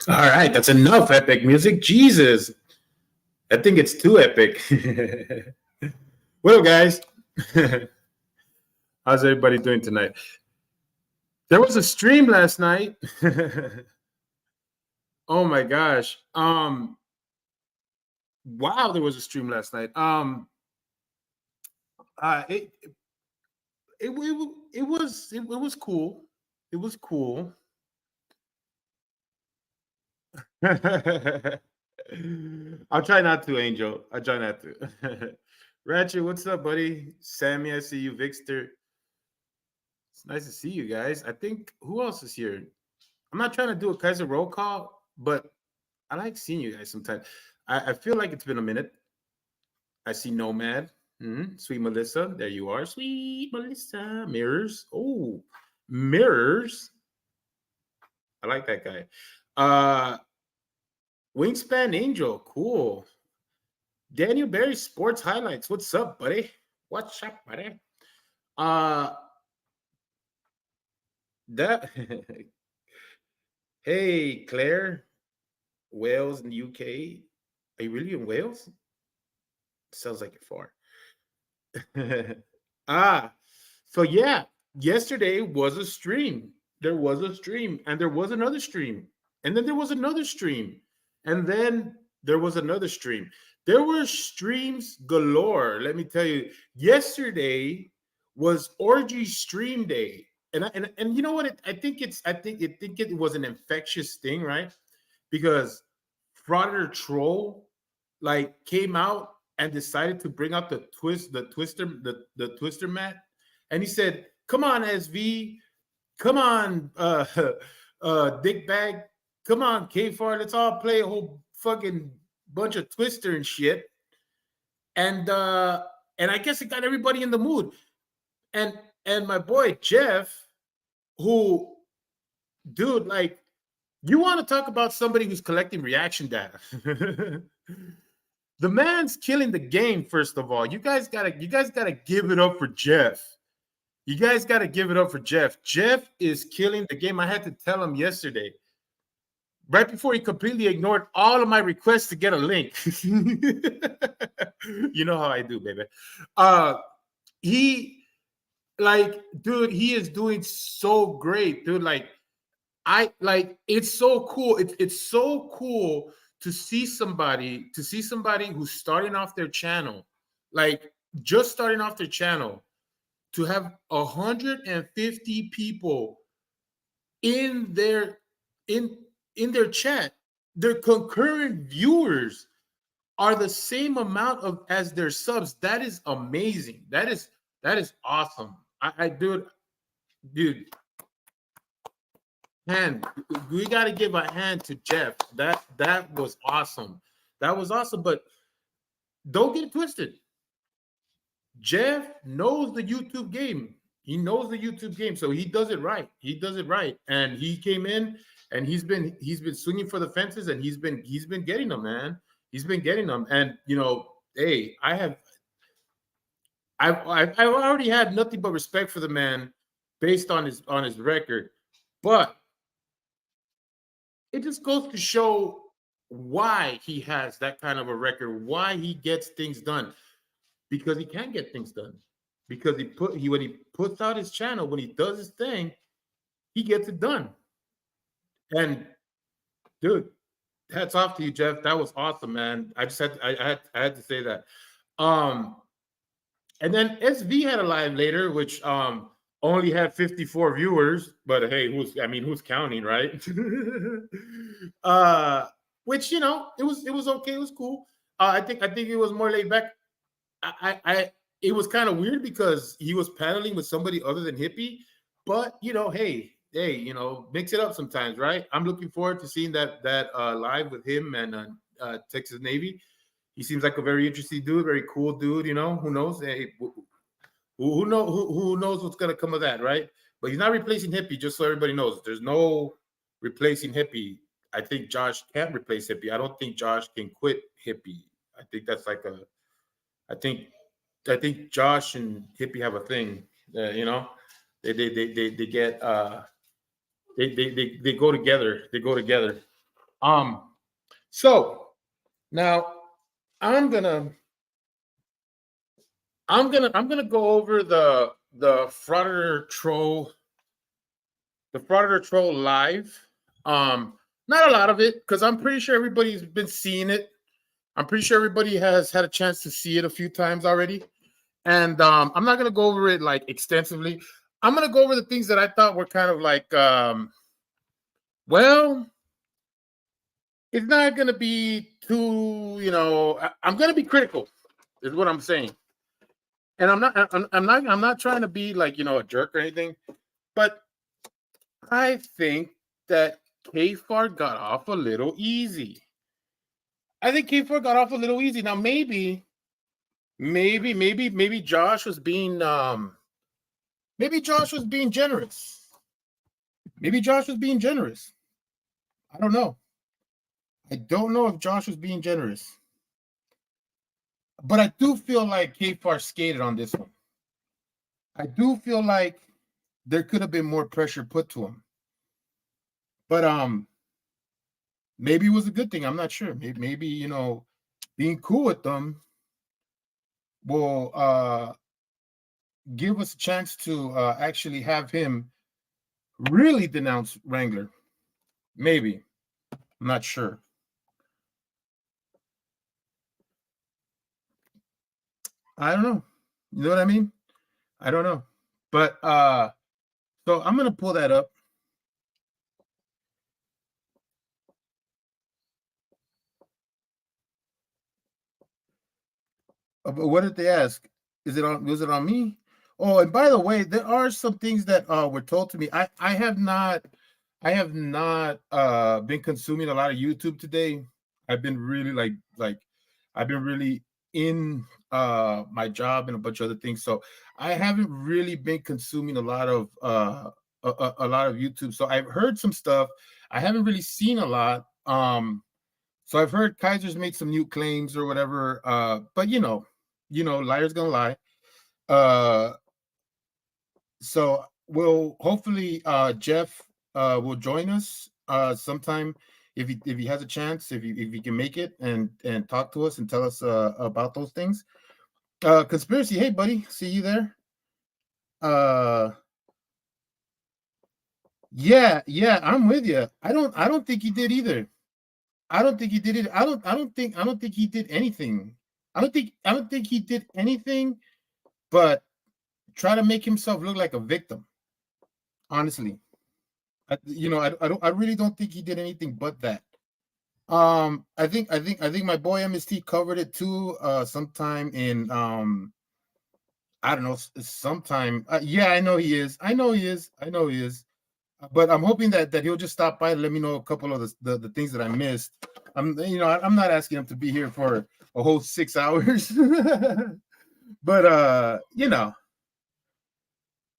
All right, that's enough epic music. Jesus, I think it's too epic. What up, guys? How's everybody doing tonight? There was a stream last night. Oh my gosh. Wow, there was a stream last night. Uh, it it was cool. It was cool. I'll try not to, Angel. I'll try not to. Ratchet, what's up, buddy? Sammy, I see you. Vixter, it's nice to see you guys. I think who else is here? I'm not trying to do a Kaiser roll call, but I like seeing you guys sometimes. I feel like it's been a minute. I see Nomad. Sweet Melissa. There you are. Sweet Melissa. Mirrors. Oh, Mirrors. I like that guy. Wingspan Angel. Cool. Daniel Barry Sports Highlights. What's up, buddy? What's up, buddy? That Hey, Claire, Wales in the UK. Are you really in Wales? Sounds like you're far. ah, so yeah, yesterday was a stream. There was a stream, and there was another stream, and then there was another stream, and then there was another stream. There were streams galore. Let me tell you, yesterday was orgy stream day, and you know what? I think it was an infectious thing, right? Because Frauder Troll like came out and decided to bring out the twister mat, and he said, "Come on, SV, come on, dickbag, come on, K-Far, let's all play a whole fucking bunch of twister and shit." And I guess it got everybody in the mood. And my boy Jeff, who, dude, like, you want to talk about somebody who's collecting reaction data? The man's killing the game. First of all, you guys gotta give it up for Jeff. You guys gotta give it up for Jeff. Jeff is killing the game. I had to tell him yesterday, right before he completely ignored all of my requests to get a link. You know how I do, baby. He, like, dude, he is doing so great, dude. It's so cool. It's so cool to see somebody who's starting off their channel, like just starting off their channel, to have 150 people in their in their chat. Their concurrent viewers are the same amount of as their subs. That is amazing. That is awesome. I dude, hand. We got to give a hand to Jeff. That was awesome. That was awesome. But don't get it twisted. Jeff knows the YouTube game. He knows the YouTube game, so he does it right. He does it right. And he came in and he's been swinging for the fences, and he's been getting them, man. He's been getting them. And hey, I've already had nothing but respect for the man based on his record, but it just goes to show why he has that kind of a record, why he gets things done, because he can get things done. Because when he puts out his channel, when he does his thing, he gets it done. And dude, hats off to you, Jeff. That was awesome, man. I had to say that. And then SV had a live later, which only had 54 viewers, but hey, who's counting, right? Which, it was okay, it was cool. I think it was more laid back. It was kind of weird because he was paneling with somebody other than Hippie, but hey, mix it up sometimes, right? I'm looking forward to seeing that live with him and Texas Navy. He seems like a very interesting dude, very cool dude. Who knows? Hey, who knows what's gonna come of that, right? But he's not replacing Hippie, just so everybody knows. There's no replacing Hippie. I think Josh can't replace Hippie. I don't think Josh can quit Hippie. I think that's like I think Josh and Hippie have a thing. They get they go together. They go together. Um, so now I'm gonna I'm gonna go over the frauditor troll live. Um, Not a lot of it because I'm pretty sure everybody's been seeing it. I'm pretty sure everybody has had a chance to see it a few times already. And I'm not gonna go over it like extensively. I'm gonna go over the things that I thought were kind of like, well, it's not gonna be too, I'm gonna be critical, is what I'm saying. And I'm not trying to be like, a jerk or anything, but I think that K-Far got off a little easy. I think K-Far got off a little easy. Now maybe Josh was being generous. Maybe Josh was being generous. I don't know. I don't know if Josh was being generous. But I do feel like K-Far skated on this one. I do feel like there could have been more pressure put to him. But maybe it was a good thing. I'm not sure. Maybe being cool with them will give us a chance to actually have him really denounce Wrangler. Maybe. I'm not sure. I don't know. You know what I mean? I don't know. But so I'm gonna pull that up. But what did they ask? Was it on me? Oh, and by the way, there are some things that were told to me. I have not been consuming a lot of YouTube today. I've been really like I've been really in my job and a bunch of other things. So I haven't really been consuming a lot of a lot of YouTube. So I've heard some stuff. I haven't really seen a lot. So I've heard Kaiser's made some new claims or whatever. But liar's gonna lie. Uh, so we'll hopefully Jeff will join us sometime if he has a chance, if he can make it and talk to us and tell us about those things. Conspiracy, hey buddy, see you there. Yeah, I'm with you. I don't think he did either. I don't think he did it. I don't think he did anything. I don't think he did anything but try to make himself look like a victim. Honestly, I really don't think he did anything but that. I think my boy MST covered it too. Sometime in I don't know, sometime. Yeah, I know he is. I know he is. I know he is. But I'm hoping that he'll just stop by and let me know a couple of the things that I missed. I'm not asking him to be here for a whole 6 hours, but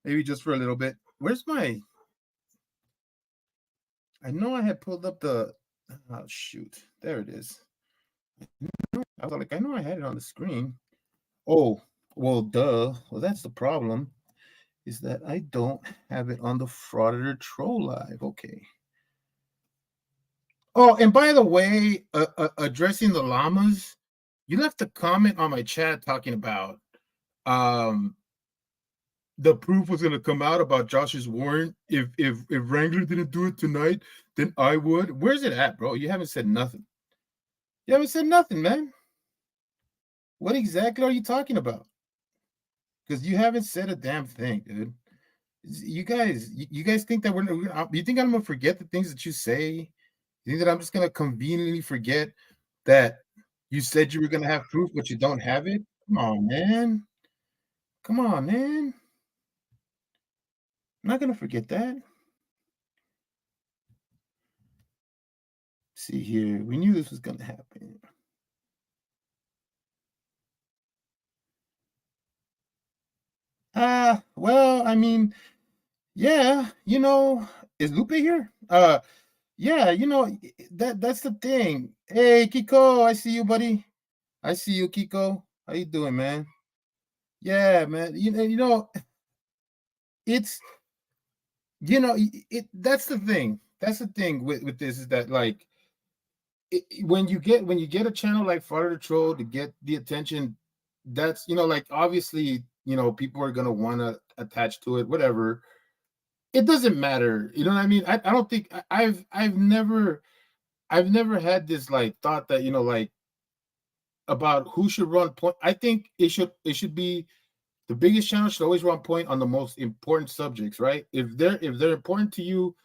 maybe just for a little bit. Where's my? I know I had pulled up the. Oh shoot! There it is. I was like, I know I had it on the screen. Oh, well, duh. Well, that's the problem. Is that I don't have it on the Frauditor Troll Live. Okay. Oh, and by the way, addressing the llamas, you left a comment on my chat talking about um the proof was going to come out about Josh's warrant. If Wrangler didn't do it tonight, then I would. Where's it at, bro? You haven't said nothing. You haven't said nothing, man. What exactly are you talking about? Because you haven't said a damn thing, dude. You guys think that you think I'm gonna forget the things that you say? You think that I'm just gonna conveniently forget that you said you were gonna have proof, but you don't have it? Come on, man. Come on, man. I'm not gonna forget that. See here, we knew this was gonna happen. Well, I mean, yeah, is Lupe here? Yeah, that's the thing. Hey, Kiko, I see you, buddy. I see you, Kiko. How you doing, man? Yeah, man. It's it. That's the thing. That's the thing with this is that, like, when you get a channel like Father the Troll to get the attention, that's like obviously people are gonna want to attach to it, whatever. It doesn't matter, you know what I mean? I don't think I've never had this like thought that like about who should run point. I think it should be the biggest channel should always run point on the most important subjects, right? If they're important to you,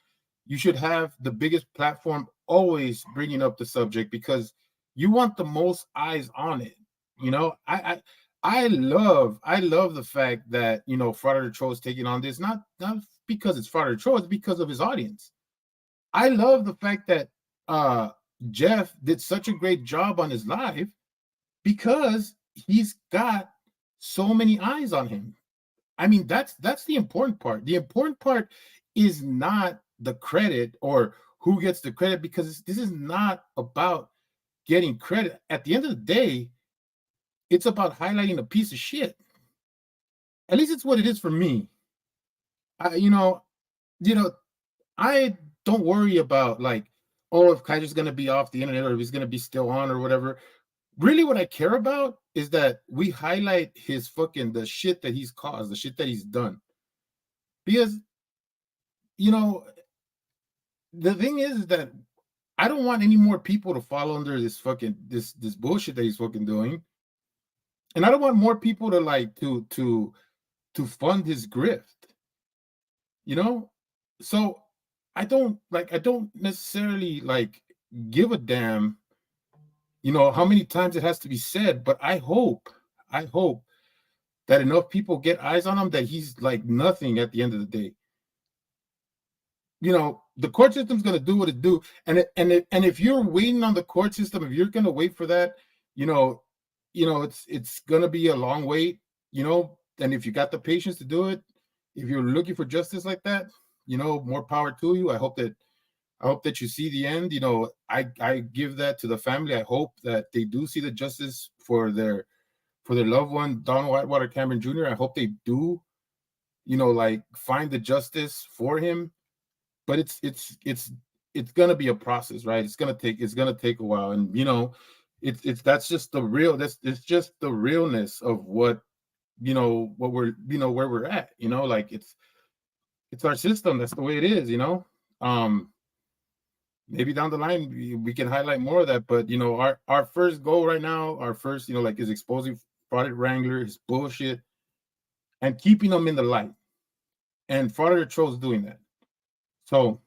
you should have the biggest platform always bringing up the subject because you want the most eyes on it. I love the fact that Fraud the Troll is taking on this, not because it's Fraud the Troll, it's because of his audience. I love the fact that uh Jeff did such a great job on his live because he's got so many eyes on him. I mean, that's the important part. The important part is not the credit or who gets the credit because this is not about getting credit. At the end of the day, it's about highlighting a piece of shit. At least it's what it is for me. I, you know, I don't worry about like, oh, if Kaiser's gonna be off the internet or if he's gonna be still on or whatever. Really, what I care about is that we highlight his fucking the shit that he's caused, the shit that he's done. Because you know, the thing is that I don't want any more people to fall under this fucking this bullshit that he's fucking doing, and I don't want more people to like to fund his grift. You know, so I don't necessarily like give a damn. How many times it has to be said, but I hope that enough people get eyes on him that he's like nothing at the end of the day. The court system's going to do what it do, and if you're waiting on the court system, if you're going to wait for that, you know it's going to be a long wait. And if you got the patience to do it, if you're looking for justice like that, more power to you. I hope that you see the end. I give that to the family. I hope that they do see the justice for their loved one, Donald Whitewater Cameron Jr. I hope they do like find the justice for him. But it's gonna be a process, right? It's gonna take a while, and it's that's just the real that's it's just the realness of what we're where we're at. Like it's our system. That's the way it is. Um, Maybe down the line we can highlight more of that, but our first goal right now, our first like is exposing Product Wrangler, his bullshit, and keeping them in the light. And Fraud the Troll's doing that. So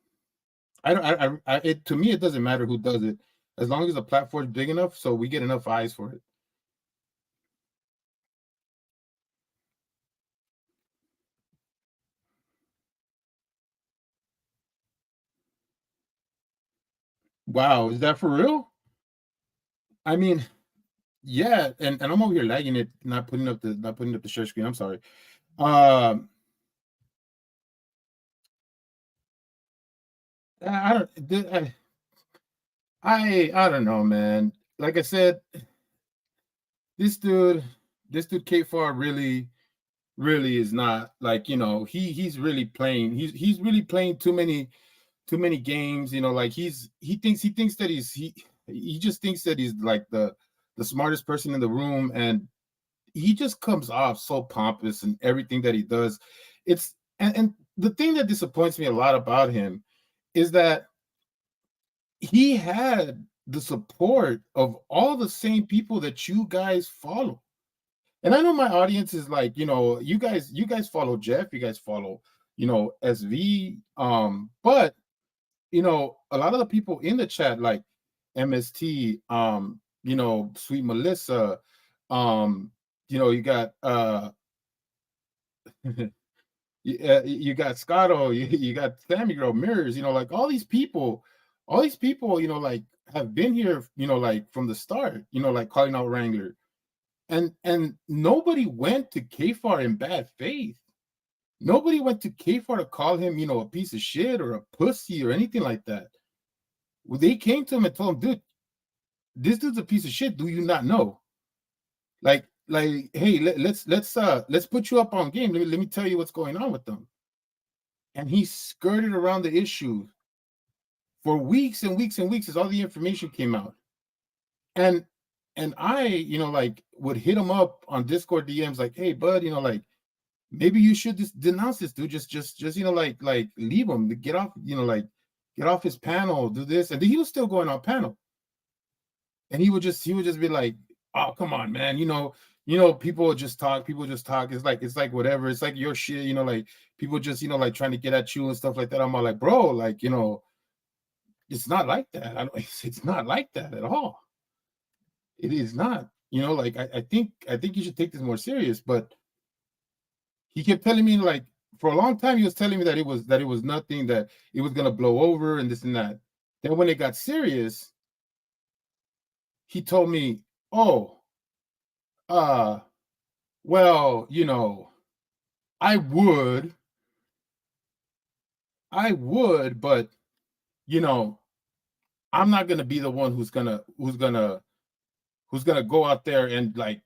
I don't. To me, it doesn't matter who does it, as long as the platform's big enough, so we get enough eyes for it. Wow, is that for real? I mean, yeah, and I'm over here lagging it, not putting up the share screen. I'm sorry. Um, I don't. I don't know, man. Like I said, this dude, this dude K-Far really is not like he's really playing. He's really playing too many games. Like he thinks that he just thinks that he's like the smartest person in the room, and he just comes off so pompous and everything that he does. And the thing that disappoints me a lot about him is that he had the support of all the same people that you guys follow. And I know my audience is like, you guys follow Jeff, you guys follow, SV. But a lot of the people in the chat, like MST, Sweet Melissa, you got you got Scotto, you got Sammy Girl, Mirrors, like all these people, like have been here, like from the start, like calling out Wrangler. And nobody went to Kfar in bad faith. Nobody went to Kfar to call him, a piece of shit or a pussy or anything like that. Well, they came to him and told him, dude, this dude's a piece of shit. Do you not know? Like, hey, let's put you up on game. Let me tell you what's going on with them. And he skirted around the issue for weeks and weeks and weeks as all the information came out. And I, like would hit him up on Discord DMs like, hey, bud, like maybe you should just denounce this dude. Just like leave him, get off, like get off his panel, do this. And he was still going on panel. And he would just be like, oh, come on, man. People just talk. It's like whatever. It's like your shit, like people just, like trying to get at you and stuff like that. I'm all like, bro, like, it's not like that. It's not like that at all. It is not, like I think you should take this more serious. But he kept telling me, like, for a long time, he was telling me that it was nothing, that it was gonna blow over and this and that. Then when it got serious, he told me, oh, well, I would, but I'm not gonna be the one who's gonna go out there and like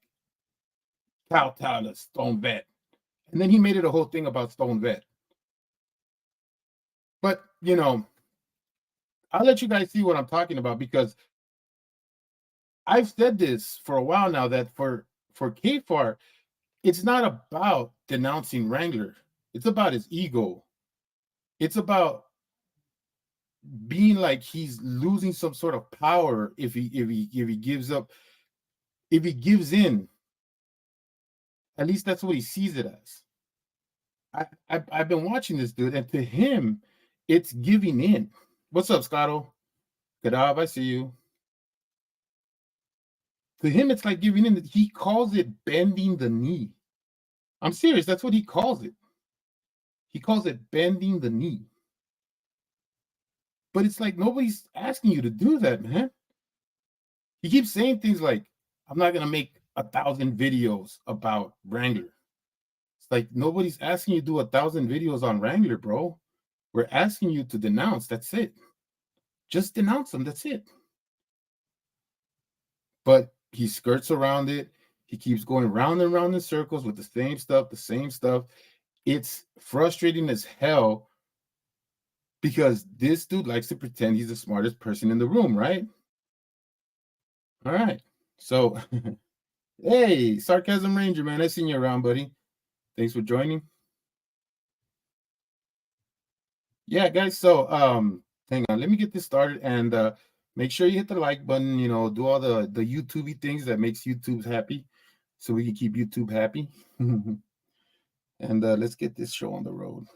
kowtow to Stone Vet. And then he made it a whole thing about Stone Vet. But I'll let you guys see what I'm talking about, because I've said this for a while now, that for Kfar, it's not about denouncing Wrangler. It's about his ego. It's about being like he's losing some sort of power if he gives up, if he gives in. At least that's what he sees it as. I've been watching this dude, and to him, it's giving in. What's up, Scotto? Gadab, I see you. To him, it's like giving in. He calls it bending the knee. I'm serious. That's what he calls it. He calls it bending the knee. But it's like nobody's asking you to do that, man. He keeps saying things like, I'm not going to make 1,000 videos about Wrangler. It's like nobody's asking you to do 1,000 videos on Wrangler, bro. We're asking you to denounce. That's it. Just denounce them. That's it. But he skirts around it. He keeps going round and round in circles with the same stuff. It's frustrating as hell, because this dude likes to pretend he's the smartest person in the room, right? All right. So, hey, Sarcasm Ranger, man, I seen you around, buddy. Thanks for joining. Yeah, guys. So, hang on. Let me get this started, and make sure you hit the like button. Do all the YouTubey things that makes YouTube happy, so we can keep YouTube happy. And let's get this show on the road.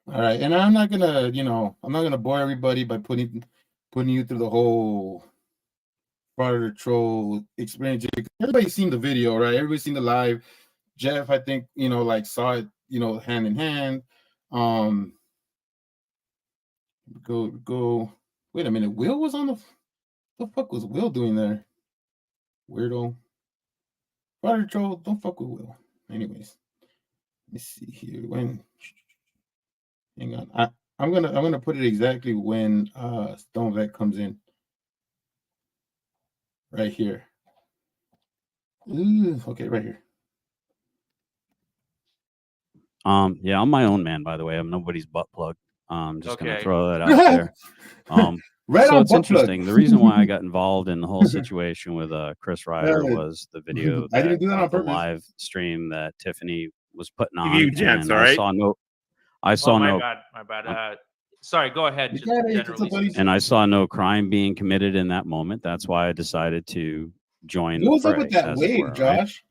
All right, and I'm not gonna bore everybody by putting you through the whole Predator Troll experience. Everybody's seen the video, right? Everybody's seen the live. Jeff, I think, like saw it, hand in hand. Go. Wait a minute. Will was on the fuck was Will doing there? Weirdo. Predator Troll, don't fuck with Will. Anyways, let's see here. Hang on. I'm gonna put it exactly when Stone Vet comes in. Right here. Ooh, okay, right here. Yeah, I'm my own man, by the way. I'm nobody's butt plug. Just gonna throw that out there. Right so on, it's interesting. The reason why I got involved in the whole situation with Chris Ryder was the video I didn't do that on the purpose. Live stream that Tiffany was putting on. You gents, all right? I saw no. My bad. Sorry, go ahead. And I saw no crime being committed in that moment. That's why I decided to join. What's up with that wave, Josh?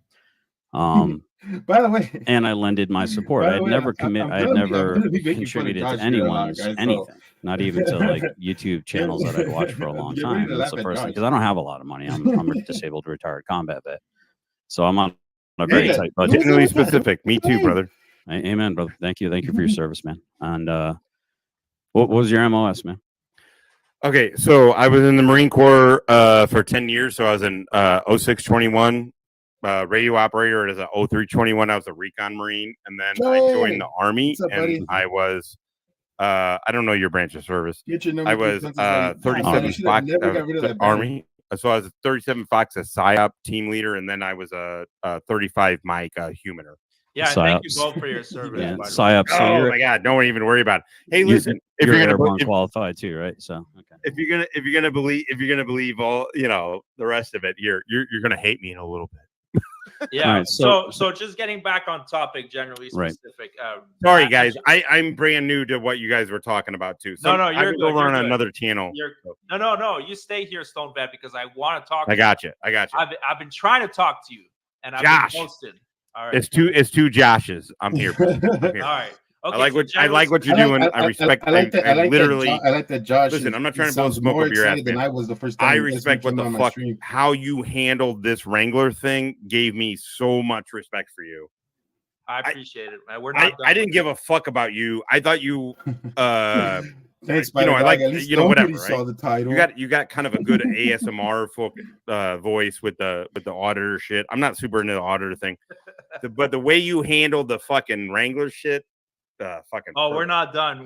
Right? By the way, and I lended my support. I'd never contributed to anyone's anything, not even to like YouTube channels that I'd watched for a long time. That's the first thing, because I don't have a lot of money. I'm a disabled retired combat vet, so I'm on a very tight budget. Genuinely specific. Me too, brother. Amen, brother. Thank you for your service, man. And what was your MOS, man? Okay, so I was in the Marine Corps for 10 years. So I was in 0621. Radio operator as a 0321. I was a recon Marine, and then I joined the Army, and I was I don't know your branch of service. I was 37 Fox Army, so I was a 37 Fox a PSYOP team leader, and then I was a 35 Mike humaner. Yeah, and thank you both for your service. Yeah, by the way. psyops. So Oh my God! Don't even worry about it. Hey, you- listen, if you're you're gonna airborne qualified too, right? So okay. if you're gonna believe all the rest of it, you're gonna hate me in a little bit. Yeah. Right, so just getting back on topic, generally Right. specific. Sorry, guys. I'm brand new to what you guys were talking about too. So No, you're I'm good. over You're on good. another channel. No. You stay here, Stone Vet, because I want to talk. I got you. I've been trying to talk to you, and I've Josh. been ghosted. All right. It's two Joshes. I'm here. Bro. I'm All here. right. Okay. I like what you're doing. I respect. I like that. I like literally. I like that. Josh. Listen, I'm not trying to blow sounds smoke more up your ass, excited than man. I was the first time. I this respect week what came the on my fuck stream. how you handled this Wrangler thing. Gave me so much respect for you. I appreciate it, man. We're not. I didn't give a fuck about you. I thought you. Thanks, I like at least whatever. saw Right? the title. You got kind of a good ASMR voice with the auditor shit. I'm not super into the auditor thing, but the way you handled the fucking Wrangler shit, fucking. Oh, perfect. we're not done.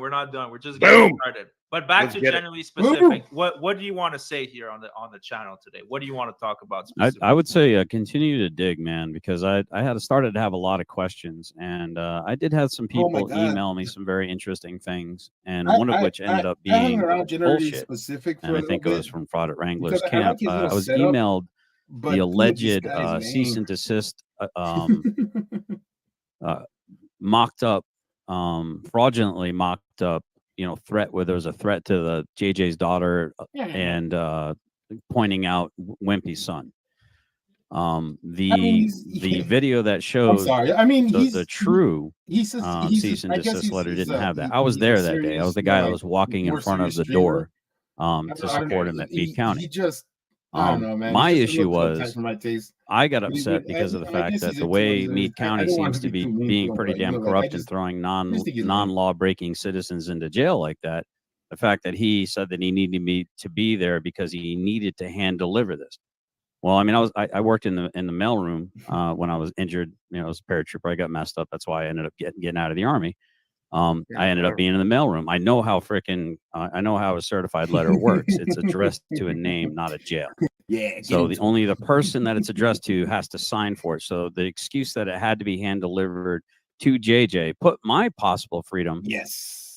We're just getting started. But back Let's to get it. generally specific. What do you want to say here on the channel today? What do you want to talk about? I would say continue to dig, man, because I had started to have a lot of questions, and I did have some people email me some very interesting things, and one of which ended up being bullshit. Specific and I think it was from Fraud at Wrangler's camp. I was setup, emailed the alleged cease and desist, mocked up, fraudulently mocked up, threat where there was a threat to the JJ's daughter and pointing out Wimpy's son. The video that shows the true cease and desist letter didn't have that. I was there that day. I was the guy that was walking in front of the door to support him at Meade County. I don't know, man. My issue was I got upset because of the fact that the way Meade County seems to be being pretty damn corrupt and throwing non-law breaking citizens into jail like that. The fact that he said that he needed me to be there because he needed to hand deliver this. Well, I mean, I worked in the mailroom when I was injured. As a paratrooper, I got messed up. That's why I ended up getting out of the Army. I ended up being in the mailroom. I know how I know how a certified letter works. It's addressed to a name, not a jail. Yeah. So only the person that it's addressed to has to sign for it. So the excuse that it had to be hand delivered to JJ put my possible freedom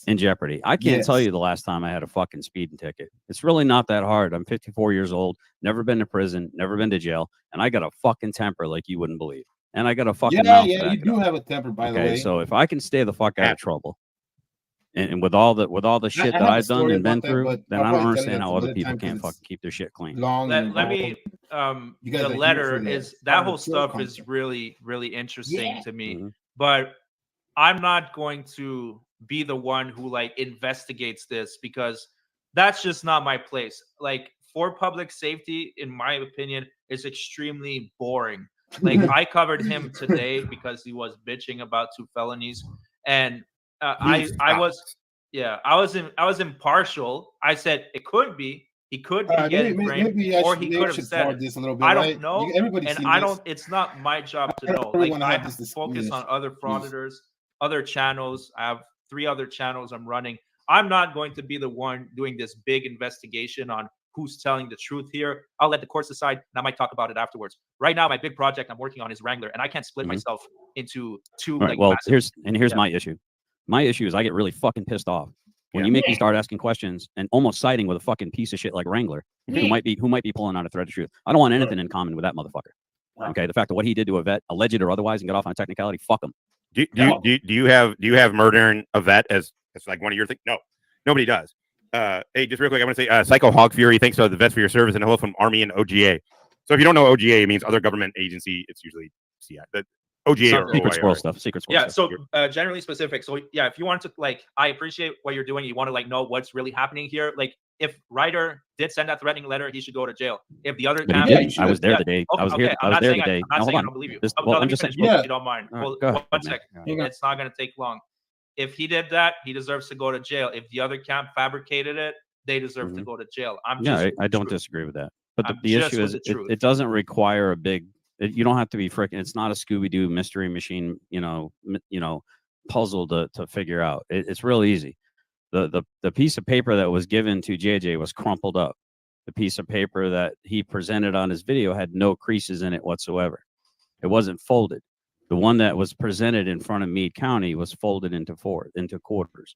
in jeopardy. I can't tell you the last time I had a fucking speeding ticket. It's really not that hard. I'm 54 years old, never been to prison, never been to jail, and I got a fucking temper like you wouldn't believe. And I got a fucking mouth. Yeah, you do have a temper, by the way. So if I can stay the fuck out of trouble, and with all the shit that I've done and been through, then I don't understand how other people can't fucking keep their shit clean. Let me. The letter is that whole stuff is really, really interesting to me, but I'm not going to be the one who investigates this because that's just not my place. For public safety, in my opinion, is extremely boring. I covered him today because he was bitching about 2 felonies, and I was impartial. I said it could be. He could be getting framed, or he could have said this a little bit. I don't know, It's not my job to know. I have to focus on other frauditors, other channels. I have 3 other channels I'm running. I'm not going to be the one doing this big investigation on who's telling the truth here. I'll let the courts decide, and I might talk about it afterwards. Right now, my big project I'm working on is Wrangler, and I can't split myself into 2. Right, well, here's my issue. My issue is I get really fucking pissed off when you make me start asking questions and almost siding with a fucking piece of shit like Wrangler, who might be pulling out a thread of truth. I don't want anything in common with that motherfucker. Okay, the fact that what he did to a vet, alleged or otherwise, and got off on a technicality, fuck him. Do you have murdering a vet as like one of your things? No, nobody does. Hey, just real quick, I want to say Psycho Hog Fury, thanks to the vets for your service, and hello from Army and OGA. So if you don't know OGA, it means other government agency. It's usually the OGA or secret squirrel stuff. Secret squirrel stuff. So generally specific. So if you want to I appreciate what you're doing. You want to know what's really happening here. If Ryder did send that threatening letter, he should go to jail. If the other I was there the day. I was here. I was there the day. I'm not saying I don't believe you. Let me finish, if you don't mind. One second. It's not going to take long. If he did that, he deserves to go to jail. If the other camp fabricated it, they deserve to go to jail. I don't disagree with that. But the issue is it doesn't require a big. You don't have to be freaking. It's not a Scooby-Doo mystery machine, puzzle to figure out. It's real easy. The piece of paper that was given to JJ was crumpled up. The piece of paper that he presented on his video had no creases in it whatsoever. It wasn't folded. The one that was presented in front of Meade County was folded into quarters.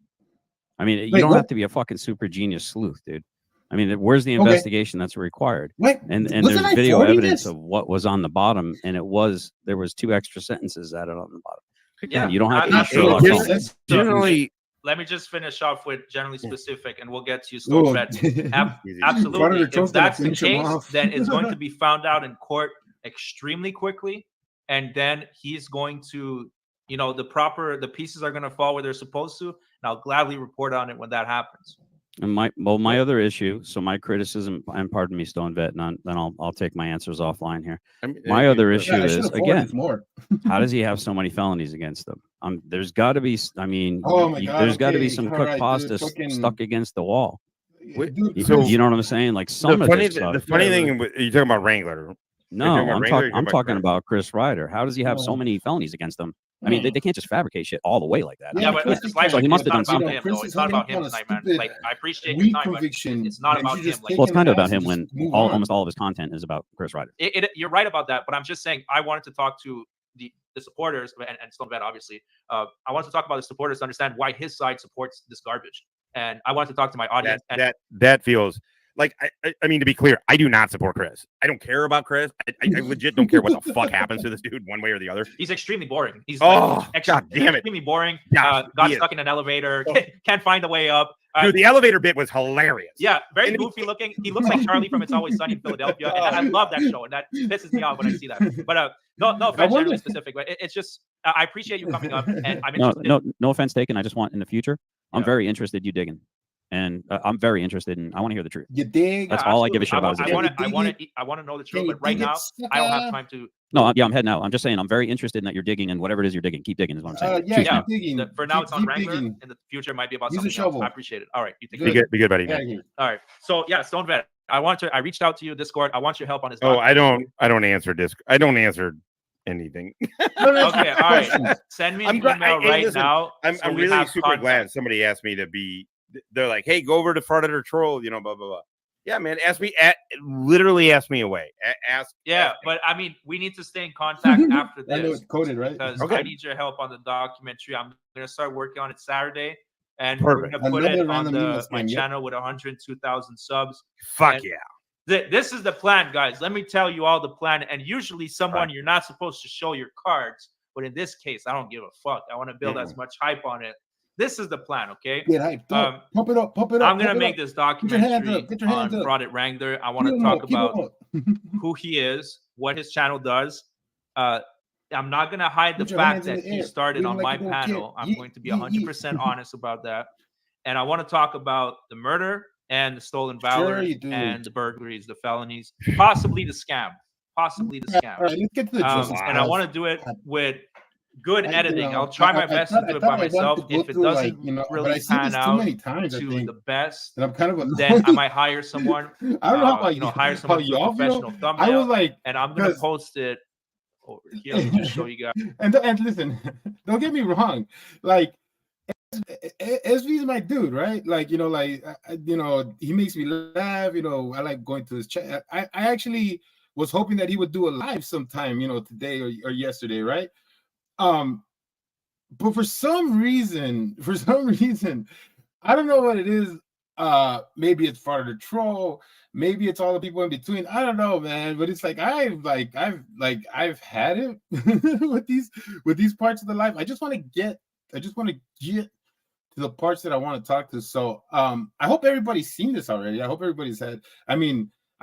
I mean, you don't have to be a fucking super genius sleuth, dude. I mean, where's the investigation that's required? And there's video evidence of what was on the bottom, and there was 2 extra sentences added on the bottom. Yeah, you don't have to be Sherlock Holmes. Generally, let me just finish off with generally specific, and we'll get to Stone Red. Absolutely. If that's the case, then it's going to be found out in court extremely quickly, and then he's going to, the pieces are going to fall where they're supposed to, and I'll gladly report on it when that happens. And my other issue, so my criticism, and pardon me, Stone Vet, and then I'll take my answers offline here. My other issue is, again, how does he have so many felonies against him? There's got to be, there's got to be some cooked pasta stuck against the wall. So you know what I'm saying? Like some of this stuff. The funny thing, you're talking about Wrangler. No, I'm talking about Chris Ryder. How does he have so many felonies against him? I mean, they can't just fabricate shit all the way like that. Yeah, but so he must have done something. It's not about him tonight, man. Like, I appreciate your time, but it's not about him. Well, it's kind of about him when almost all of his content is about Chris Ryder. You're right about that, but I'm just saying I wanted to talk to the supporters and Stone Vet, obviously. I wanted to talk about the supporters to understand why his side supports this garbage, and I wanted to talk to my audience. That feels like, I mean, to be clear, I do not support Chris. I don't care about Chris. I legit don't care what the fuck happens to this dude one way or the other. He's extremely boring. He's God damn it, extremely boring. Gosh, got stuck in an elevator. Can't find a way up. Dude, the elevator bit was hilarious. Yeah, very goofy looking. He looks like Charlie from It's Always Sunny in Philadelphia, and I love that show, and that pisses me off when I see that. But no offense, generally specific, but it's just I appreciate you coming up, and I'm interested. No offense taken. I just want in the future. I'm very interested you digging. And I'm very interested in. I want to hear the truth. You dig? That's all I give a shit about. I want to know the truth, but right now I don't have time to. No, I'm heading out. I'm just saying I'm very interested in that you're digging, and whatever it is you're digging, keep digging is what I'm saying. Yeah. Digging. For now, it's on Wrangler. In the future, it might be about something else. I appreciate it. All right, you take it. Be good, buddy. All right. So yeah, Stone Vet. I reached out to you, Discord. I want your help on this. Oh, I don't answer Discord. I don't answer anything. Okay, all right. Send me an email right now. I'm really super glad somebody asked me to be. They're like, hey, go over to Frauditer Troll, blah, blah, blah. Yeah, man, literally ask me away. But I mean, we need to stay in contact after this. I know it's coded, right? Because I need your help on the documentary. I'm going to start working on it Saturday. And we're going to put it on my channel with 102,000 subs. Fuck yeah. This is the plan, guys. Let me tell you all the plan. And usually you're not supposed to show your cards. But in this case, I don't give a fuck. I want to build as much hype on it. This is the plan, okay? Pump it up. I'm going to make this documentary on Project Wrangler. I want to talk about who he is, what his channel does. I'm not going to hide the fact that he started on my panel. I'm going to be 100% honest about that. And I want to talk about the murder and the stolen valor and the burglaries, the felonies, possibly the scam. All right, let's get to the and I want to do it with good editing. I'll try my best to do it by myself. If it doesn't really pan out to the best, then I might hire someone. I don't know how hire someone to a professional thumbnail. I was like, and I'm gonna post it over here. Let me just show you guys. And listen, don't get me wrong. Like, SV's my dude, right? Like, he makes me laugh. I like going to his chat. I actually was hoping that he would do a live sometime, today or yesterday, right? But for some reason, I don't know what it is. Maybe it's Frauditer Troll, maybe it's all the people in between. I don't know, man. But it's like I've had it with these parts of the life. I just want to get to the parts that I want to talk to. So I hope everybody's seen this already. I hope everybody's had.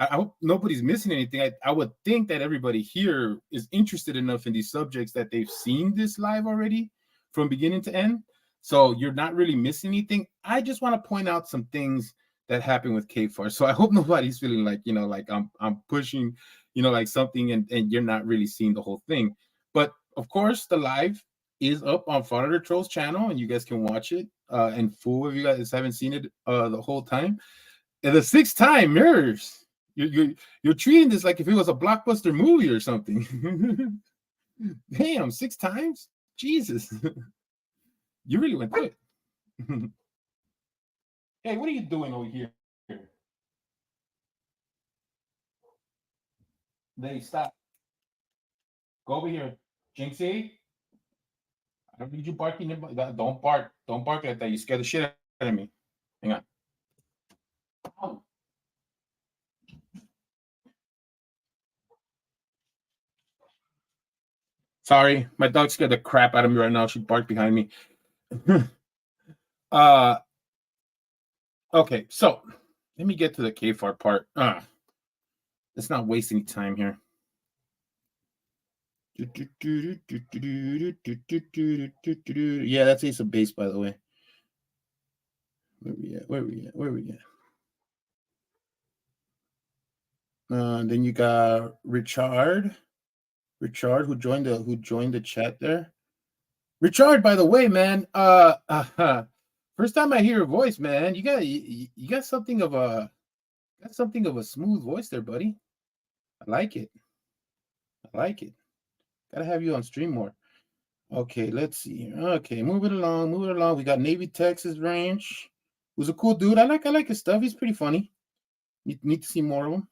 I hope nobody's missing anything. I would think that everybody here is interested enough in these subjects that they've seen this live already from beginning to end. So you're not really missing anything. I just want to point out some things that happened with Kayar. So I hope nobody's feeling like, like I'm pushing, like something and you're not really seeing the whole thing. But of course, the live is up on Frauditer Troll's channel and you guys can watch it in full if you guys haven't seen it the whole time. And the 6th time, mirrors. You're treating this like if it was a blockbuster movie or something. Damn, 6 times? Jesus. You really went through it. Hey, what are you doing over here? Lady, stop. Go over here. Jinxie? I don't need you barking. Don't bark. Don't bark like that. You scare the shit out of me. Hang on. Oh. Sorry, my dog scared the crap out of me right now. She barked behind me. Okay, so let me get to the KFAR part. Let's not waste any time here. Yeah, that's Ace of Base, by the way. Where we at? Then you got Richard, who joined the chat there. Richard, by the way, man, first time I hear your voice, man. You got something of a smooth voice there, buddy. I like it. Gotta have you on stream more. Okay, let's see here. Okay, moving along. We got Navy Texas Ranch. Who's a cool dude. I like his stuff. He's pretty funny. Need to see more of him.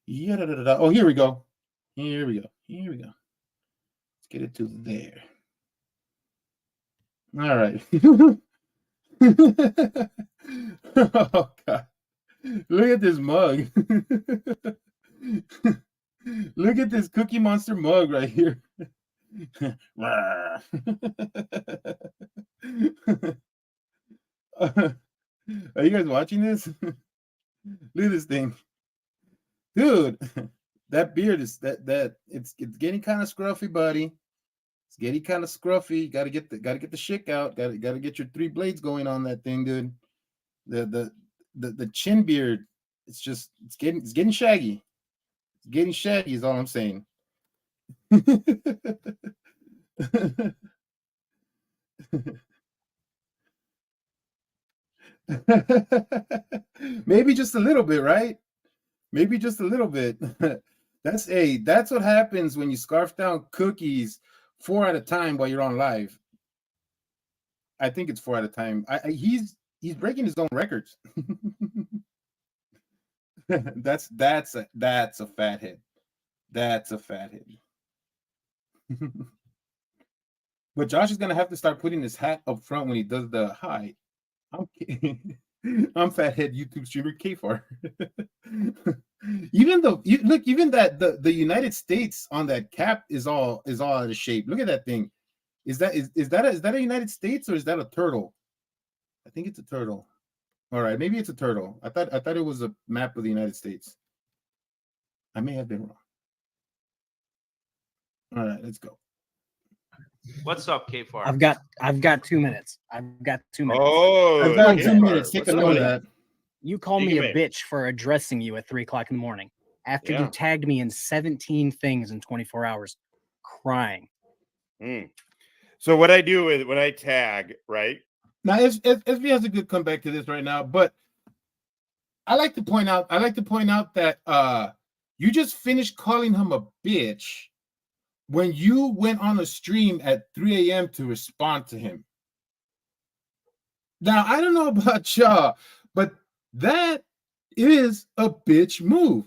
Yeah, oh, here we go. Let's get it to there. All right. Oh God. Look at this mug. Look at this Cookie Monster mug right here. Are you guys watching this? Look at this thing. Dude, that beard is it's getting kind of scruffy, buddy. It's getting kind of scruffy. Gotta get the shick out. Gotta get your 3 blades going on that thing, dude. The chin beard, it's getting shaggy. It's getting shaggy is all I'm saying. Maybe just a little bit, right? Maybe just a little bit. That's what happens when you scarf down cookies 4 at a time while you're on live. I think it's 4 at a time. He's breaking his own records. That's a fathead. That's a fathead. But Josh is gonna have to start putting his hat up front when he does the hi. I'm fathead YouTube streamer KFAR. Even that the United States on that cap is all out of shape. Look at that thing. Is that a United States or is that a turtle? I think it's a turtle. All right, maybe it's a turtle. I thought it was a map of the United States. I may have been wrong. All right, let's go. What's up, KFAR? I've got 2 minutes. I've got 2 minutes. Oh, I've got 2 minutes. Take a note of that. You call me a bitch for addressing you at 3 o'clock in the morning after you tagged me in 17 things in 24 hours, crying. So what I do is when I tag, right? Now, SB has a good comeback to this right now, but I like to point out that you just finished calling him a bitch when you went on a stream at 3 a.m. to respond to him. Now, I don't know about y'all, but that is a bitch move.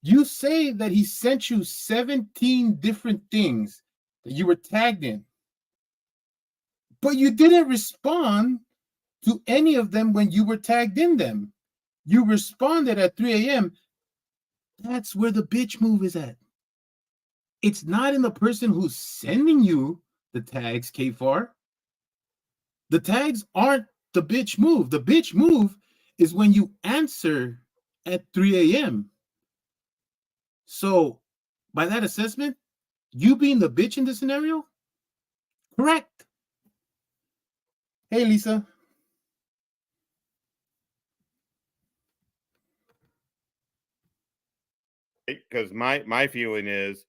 You say that he sent you 17 different things that you were tagged in, but you didn't respond to any of them when you were tagged in them. You responded at 3 a.m. That's where the bitch move is at. It's not in the person who's sending you the tags, KFAR. The tags aren't the bitch move. The bitch move is when you answer at 3 a.m. So, by that assessment, you being the bitch in this scenario, correct. Hey, Lisa. Because my feeling is,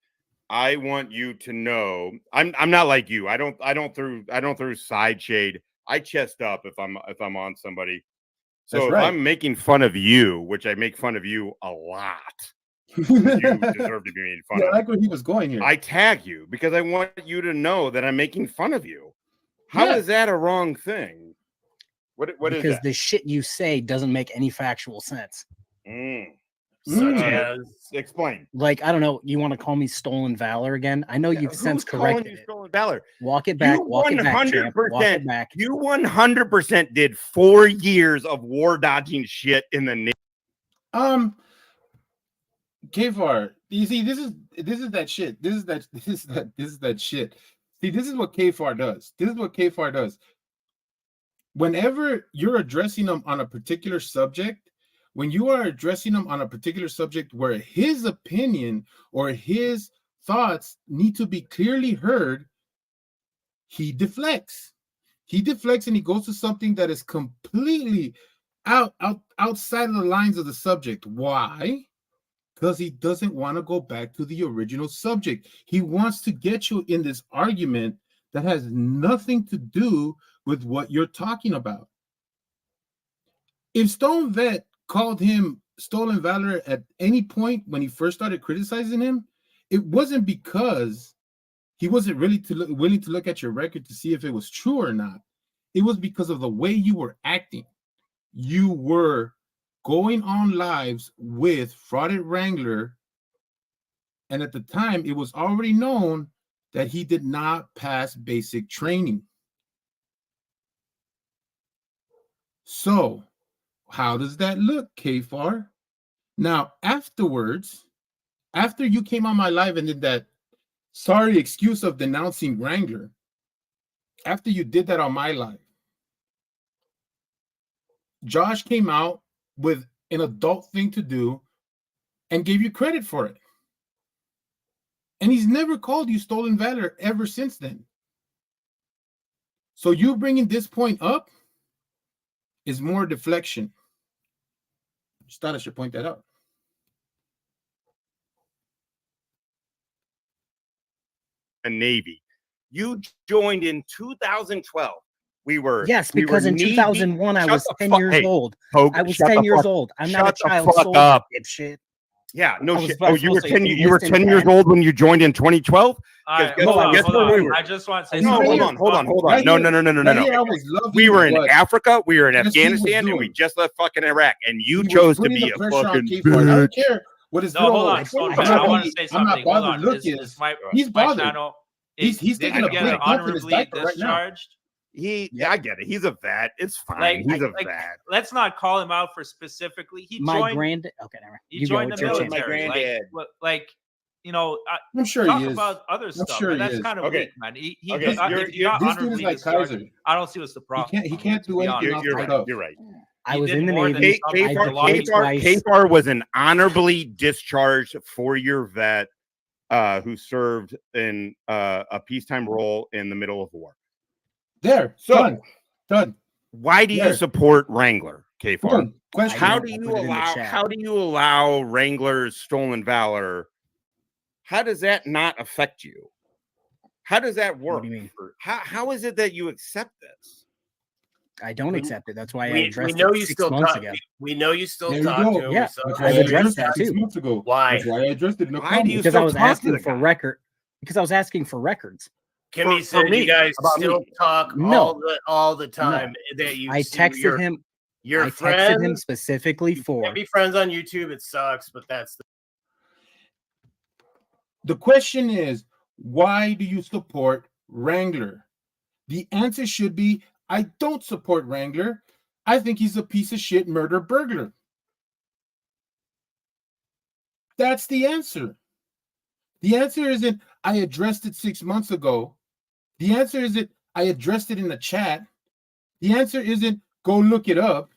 I want you to know I'm not like you. I don't throw side shade. I chest up if I'm on somebody. So if I'm making fun of you, which I make fun of you a lot, you deserve to be made fun of. I like where he was going here. I tag you because I want you to know that I'm making fun of you. How is that a wrong thing? What is that? Because the shit you say doesn't make any factual sense. Such as explain. Like, I don't know, you want to call me stolen valor again? I know you've since corrected it. Stolen valor? Walk it back, You walk it back, champ. Walk it back. You 100% did 4 years of war dodging shit in the Navy. Kfar, you see, this is that shit. This is that shit. See, this is what Kfar does. This is what Kfar does. Whenever you're addressing them on a particular subject, when you are addressing them on a particular subject where his opinion or his thoughts need to be clearly heard, he deflects. He deflects and he goes to something that is completely outside of the lines of the subject. Why? Because he doesn't want to go back to the original subject. He wants to get you in this argument that has nothing to do with what you're talking about. If Stone Vet called him stolen valor at any point when he first started criticizing him, it wasn't because he wasn't really willing to look at your record to see if it was true or not. It was because of the way you were acting. You were going on lives with Frauded Wrangler, and at the time, it was already known that he did not pass basic training. So, how does that look, Kfar? Now, afterwards, after you came on my live and did that sorry excuse of denouncing Wrangler, after you did that on my live, Josh came out with an adult thing to do and gave you credit for it. And he's never called you stolen valor ever since then. So you bringing this point up is more deflection. Just thought I should point that out. The Navy. You joined in 2012. We were because in 2001 I was 10 years old. I was 10 years old. I'm not a child soldier, dipshit. Yeah, no shit. Oh, you were 10 years old when you joined in 2012? I just want to say hold on. No. We were in Africa, we were in Afghanistan, and we just left fucking Iraq, and you chose to be a fucking bitch. I don't care what his hold on. I want to say something. Hold on. He's bothered. Channel, he's taking a big dump in his diaper right now. I get it. He's a vet. It's fine. He's a vet. Let's not call him out for specifically. He joined the military. My granddad. Like, you know, I'm sure talk he is. about other stuff. Sure but that's kind of weak, man. If you got this honor dude is like Kaiser. I don't see what's the problem. He can't do anything off the cuff. You're right. I was in the Navy. Kfar was an honorably discharged 4-year vet who served in a peacetime role in the middle of war. There, so done. Why do you support Wrangler, Kfar? Question. How do you allow Wrangler's stolen valor? How does that not affect you? How does that work? What do you mean? How is it that you accept this? I don't accept it. That's why I addressed we know it you 6 still months talk. ago. We know you still There talk you go. to him. Yeah, So I've addressed that too. 6 months ago. Why? That's why I addressed it. No Why do you because I was still talk to asking the for guy? record. Because I was asking for records. Kimmy said you guys still talk all the time. That you I texted him. Your I friend texted him specifically for. Can't be friends on YouTube. It sucks, but that's the question is, why do you support Wrangler? The answer should be, I don't support Wrangler. I think he's a piece of shit murder burglar. That's the answer. The answer isn't, I addressed it 6 months ago. The answer isn't, I addressed it in the chat. The answer isn't, go look it up.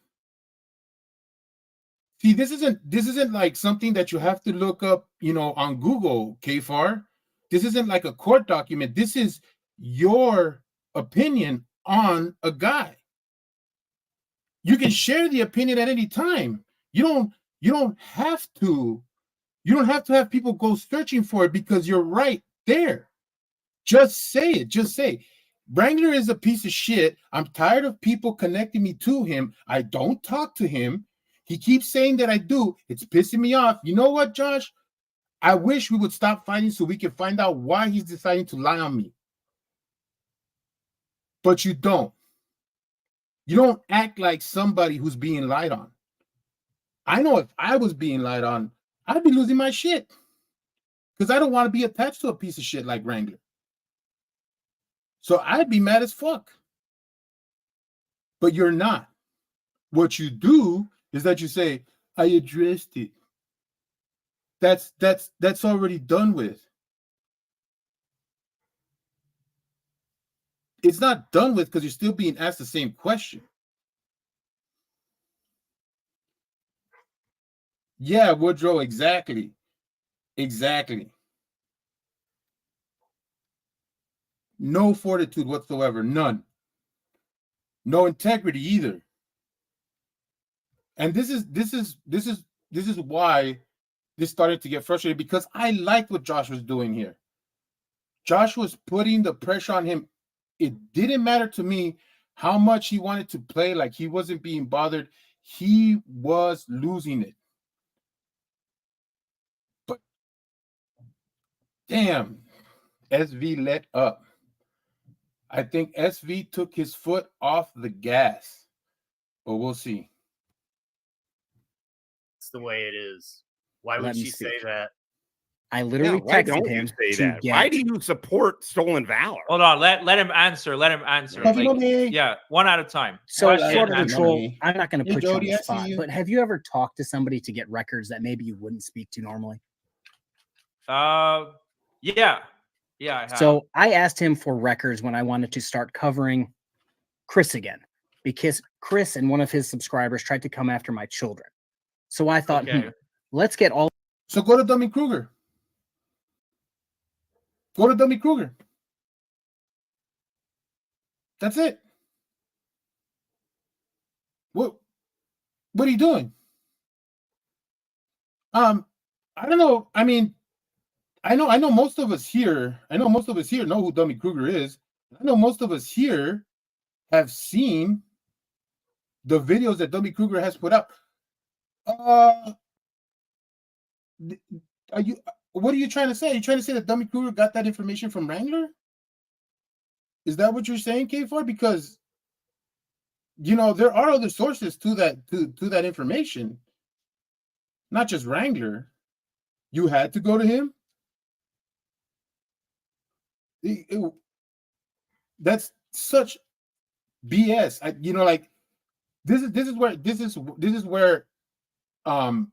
See, this isn't like something that you have to look up, on Google, Kfar. This isn't like a court document. This is your opinion on a guy. You can share the opinion at any time. You don't have to have people go searching for it because you're right there. Just say it. Just say, Wrangler is a piece of shit. I'm tired of people connecting me to him. I don't talk to him. He keeps saying that I do. It's pissing me off. You know what, Josh? I wish we would stop fighting so we can find out why he's deciding to lie on me. But you don't. You don't act like somebody who's being lied on. I know if I was being lied on, I'd be losing my shit because I don't want to be attached to a piece of shit like Wrangler. So I'd be mad as fuck. But you're not. What you do is that you say, I addressed it. That's already done with. It's not done with because you're still being asked the same question. Yeah, Woodrow, exactly. Exactly. No fortitude whatsoever, none. No integrity either. And this is why this started to get frustrated, because I liked what Josh was doing here. Josh was putting the pressure on him. It didn't matter to me how much he wanted to play like he wasn't being bothered. He was losing it. But damn, SV let up. I think SV took his foot off the gas, but we'll see. It's the way it is. Why would she say that? I literally texted him say that. Why do you support stolen valor? Hold on, let him answer. Let him answer. Like, yeah, one at a time. So sort of the troll. I'm not going to put you on the spot, but have you ever talked to somebody to get records that maybe you wouldn't speak to normally? Yeah, I have. So I asked him for records when I wanted to start covering Chris again, because Chris and one of his subscribers tried to come after my children. So I thought, let's get all. So go to Dummy Kruger. Go to Dummy Kruger. That's it. What are you doing? I don't know. I mean, I know most of us here. I know most of us here know who Dummy Kruger is. I know most of us here have seen the videos that Dummy Kruger has put out. What are you trying to say? Are you trying to say that Dummy Kruger got that information from Wrangler? Is that what you're saying, K4? Because there are other sources to that information, not just Wrangler. You had to go to him. That's such BS. This is where I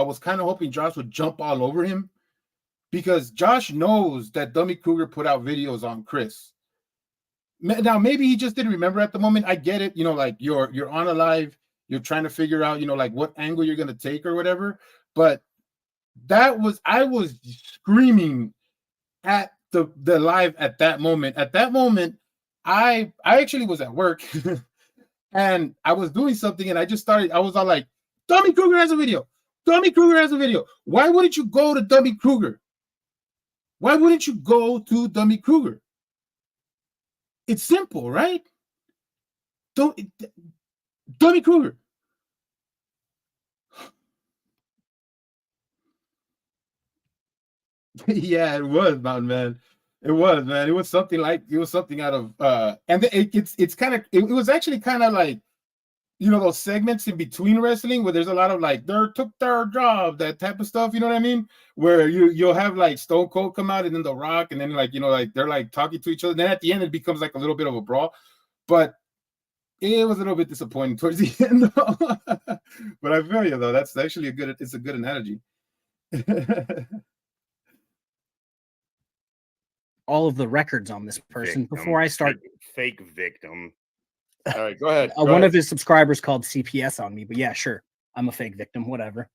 was kind of hoping Josh would jump all over him, because Josh knows that Dummy Kruger put out videos on Chris. Now maybe he just didn't remember at the moment. I get it. Like you're on a live, you're trying to figure out like what angle you're gonna take or whatever. But I was screaming at the live at that moment. At that moment, I actually was at work and I was doing something, and I was all like, Dummy Kruger has a video. Dummy Kruger has a video. Why wouldn't you go to Dummy Kruger? Why wouldn't you go to Dummy Kruger? It's simple, right? Dummy Kruger. Yeah, it was, man. It was, man. It was something out of and it's kind of it was actually kind of like those segments in between wrestling where there's a lot of like they took their job, that type of stuff, you know what I mean? Where you'll have like Stone Cold come out and then The Rock, and then like like they're like talking to each other. And then at the end it becomes like a little bit of a brawl. But it was a little bit disappointing towards the end though. But I feel you though. That's actually a good analogy. All of the records on this person before I start. Fake victim. All right, go ahead. One of his subscribers called CPS on me, but yeah, sure, I'm a fake victim. Whatever.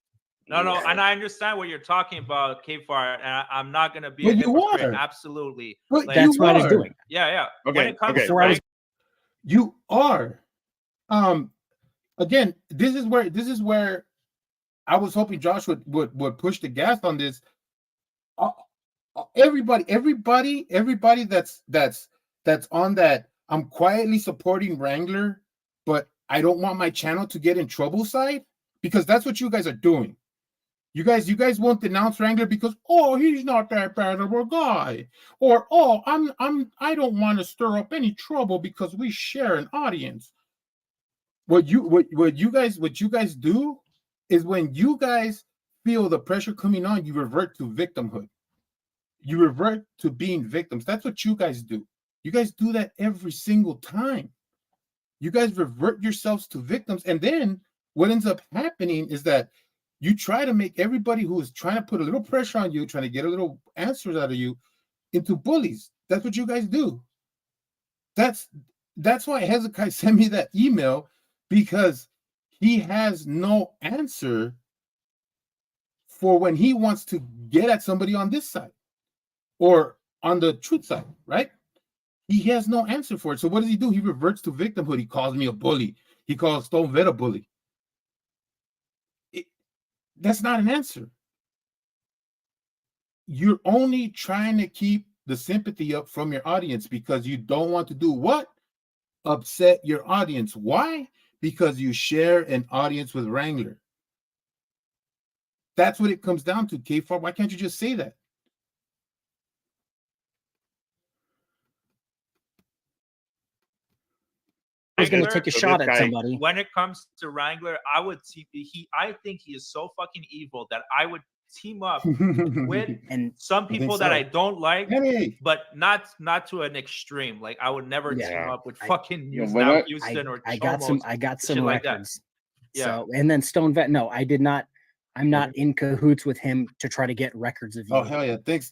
No, and I understand what you're talking about, K-Far, and I'm not going to be a hypocrite. Absolutely. That's what I was doing. Yeah. Okay. When it comes to you are. Again, this is where I was hoping Josh would push the gas on this. Everybody that's on that I'm quietly supporting Wrangler, but I don't want my channel to get in trouble side, because that's what you guys are doing. You guys won't denounce Wrangler because he's not that bad of a guy, or I don't want to stir up any trouble because we share an audience. What you guys do is when you guys feel the pressure coming on, you revert to victimhood. You revert to being victims. That's what you guys do. You guys do that every single time. You guys revert yourselves to victims. And then what ends up happening is that you try to make everybody who is trying to put a little pressure on you, trying to get a little answers out of you, into bullies. That's what you guys do. That's why Hezekiah sent me that email, because he has no answer for when he wants to get at somebody on this side or on the truth side, right? He has no answer for it. So what does he do? He reverts to victimhood. He calls me a bully. He calls Stone Vet a bully. That's not an answer. You're only trying to keep the sympathy up from your audience because you don't want to do what? Upset your audience. Why? Because you share an audience with Wrangler. That's what it comes down to, K-Farb. Why can't you just say that? I was going to take a shot at somebody. When it comes to Wrangler, I think he is so fucking evil that I would team up with and some people that I don't like, but not to an extreme. Like I would never team up with fucking Houston or I got some records. Like that. So and then Stone Vet. No, I did not. I'm not in cahoots with him to try to get records of you. Oh hell yeah! Thanks.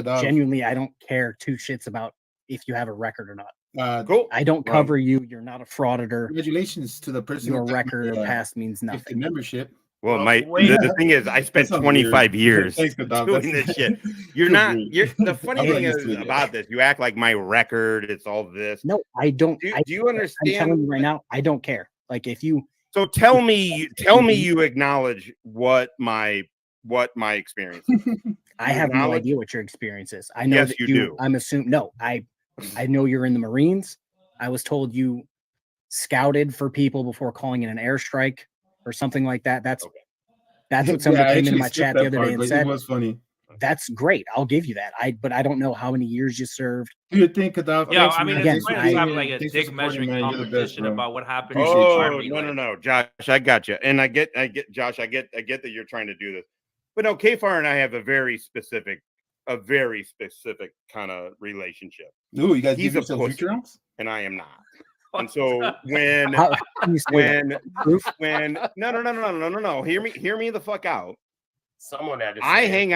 Genuinely, I don't care two shits about if you have a record or not. Cool. I don't cover you. You're not a frauditor. Congratulations to the person. Your record of past means nothing. Membership. Well, the thing is, I spent 25 years doing this shit. The funny thing is about this, you act like my record, it's all this. No, I don't. Do you understand? I'm telling you right now, I don't care. Like if you. So tell me you acknowledge what my experience is. I have no idea what your experience is. I know yes, that you do. I'm assuming. No, I know you're in the Marines. I was told you scouted for people before calling in an airstrike or something like that. That's what somebody came into my chat the other day and said. It was funny. That's great. I'll give you that. But I don't know how many years you served. Do you think about? Yeah, I mean, it's having like a dick measuring competition about what happened. Oh no, Josh, I got you, and I get, Josh, I get that you're trying to do this, but no, Kfar and I have a very specific kind of relationship. Ooh, you guys he's a pussy, and I am not. And so when no, hear me the fuck out. Someone had to say I hang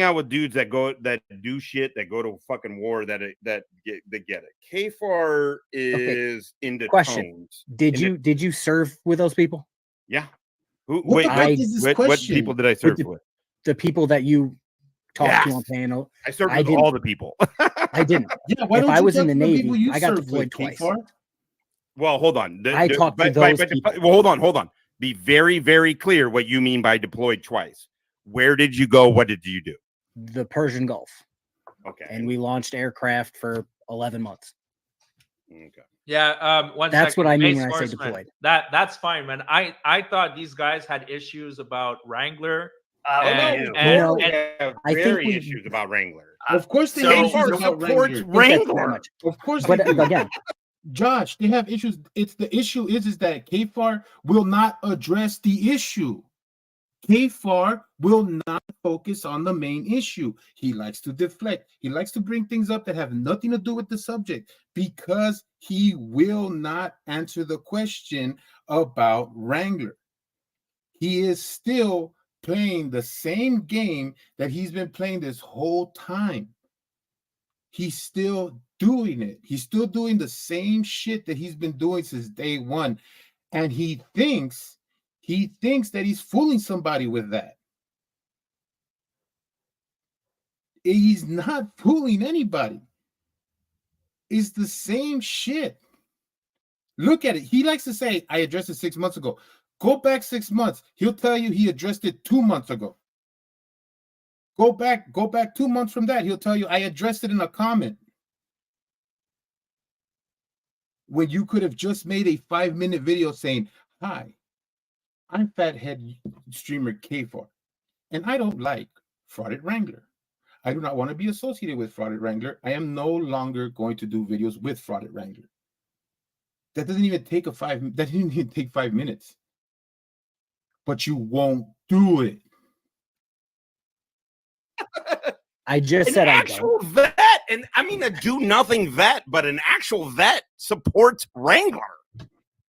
out with dudes that do shit, that go to fucking war, that get it. Kfar is into tones. Did you serve with those people? Yeah. What people did I serve with? The people that you talked to on panel. I served with all the people. I didn't. Yeah, if I was in the Navy, I got deployed twice. Well, hold on. I talked to those people. Well, hold on. Be very, very clear what you mean by deployed twice. Where did you go? What did you do? The Persian Gulf. Okay. And we launched aircraft for 11 months. Okay. Yeah. That's what I mean when I say deployed. That's fine, man. I thought these guys had issues about Wrangler. I think issues about Wrangler. Of course they have issues about Wrangler. Of course, but again, Josh, they have issues. The issue is that Kfar will not address the issue. Kfar will not focus on the main issue. He likes to deflect. He likes to bring things up that have nothing to do with the subject because he will not answer the question about Wrangler. He is still playing the same game that he's been playing this whole time. He's still doing it. He's still doing the same shit that he's been doing since day one. And he thinks that he's fooling somebody with that. He's not fooling anybody. It's the same shit. Look at it. He likes to say, I addressed it 6 months ago. Go back 6 months. He'll tell you he addressed it 2 months ago. Go back 2 months from that. He'll tell you I addressed it in a comment. When you could have just made a 5-minute video saying, hi, I'm Fathead streamer Kfar, and I don't like Frauded Wrangler. I do not want to be associated with Frauded Wrangler. I am no longer going to do videos with Frauded Wrangler. That didn't even take 5 minutes. But you won't do it. I just an said actual vet, and I mean a do nothing vet, but an actual vet supports Wrangler.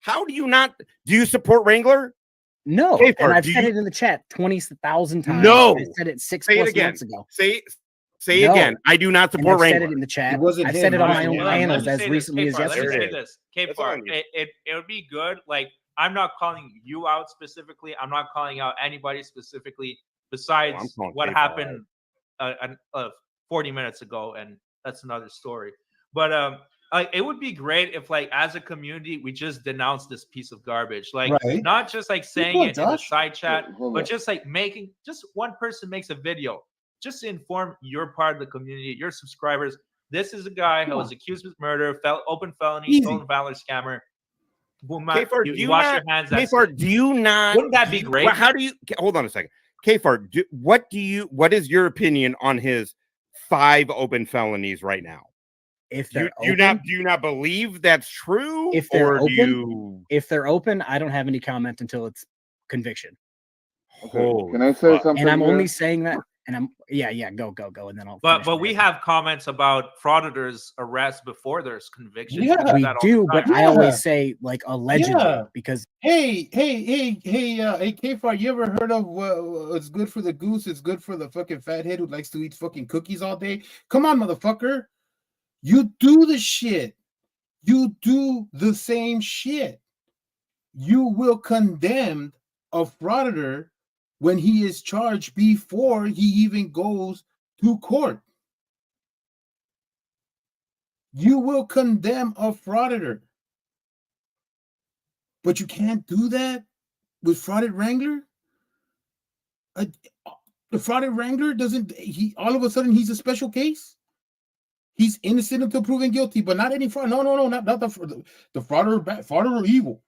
How do you not? Do you support Wrangler? No, Kayfar, and I've said it in the chat 20,000 times. No, I said it 6 say plus it again. months ago. Say again. I do not support I've Wrangler. said it in the chat. It wasn't I've him, said it on right? my own Yeah, panels as recently as Let me yesterday. say this, Kayfar. It would be good. Like, I'm not calling you out specifically. I'm not calling out anybody specifically besides what happened 40 minutes ago, and that's another story. But like, it would be great if, like, as a community, we just denounce this piece of garbage. Like, not just like saying it in the side chat, but just like making just one person makes a video just to inform your part of the community, your subscribers. This is a guy who was accused of murder, open felony, stolen valor scammer. Kayfar, you wash your hands. Kayfar, do you not? Wouldn't that be great? How do you? Hold on a second, Kayfar. What is your opinion on his 5 open felonies right now? If they're do you not believe that's true? If they're open, I don't have any comment until it's conviction. Okay. Can I say something? And I'm only saying that. And I'm go, and then I'll. But we have comments about frauditors' arrest before there's conviction. Yeah, we do, but I always say like allegedly because hey, Kayfar, you ever heard of what's good for the goose? It's good for the fucking fathead who likes to eat fucking cookies all day. Come on, motherfucker. You do the shit. You do the same shit. You will condemn a frauditor when he is charged before he even goes to court. You will condemn a frauditor. But you can't do that with frauded Wrangler? The frauded Wrangler all of a sudden he's a special case? He's innocent until proven guilty, but not any fraud. No, not the frauditor evil.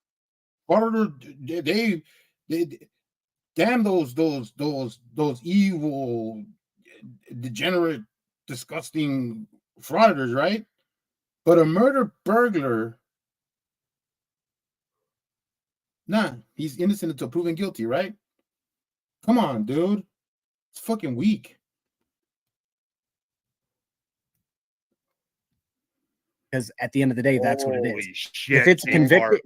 Frauditor, they damn those evil, degenerate, disgusting frauditors, right? But a murder burglar, nah, he's innocent until proven guilty, right? Come on, dude. It's fucking weak. Because at the end of the day, that's what it is. Shit, if it's convicted,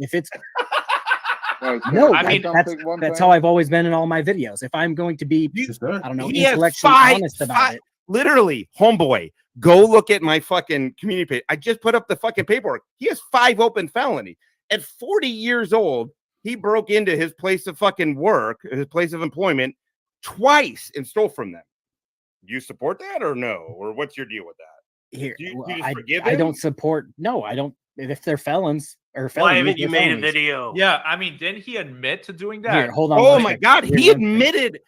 that's how I've always been in all my videos. If I'm going to be, I don't know, intellectually honest about it. Literally, homeboy, go look at my fucking community page. I just put up the fucking paperwork. He has 5 open felonies. At 40 years old, he broke into his place of fucking work, his place of employment, twice and stole from them. Do you support that or no? Or what's your deal with that? Here, I don't support. No, I don't. If they're felons or felons, why haven't you made a video? Yeah, I mean, didn't he admit to doing that? Here, hold on. Oh my God, he admitted.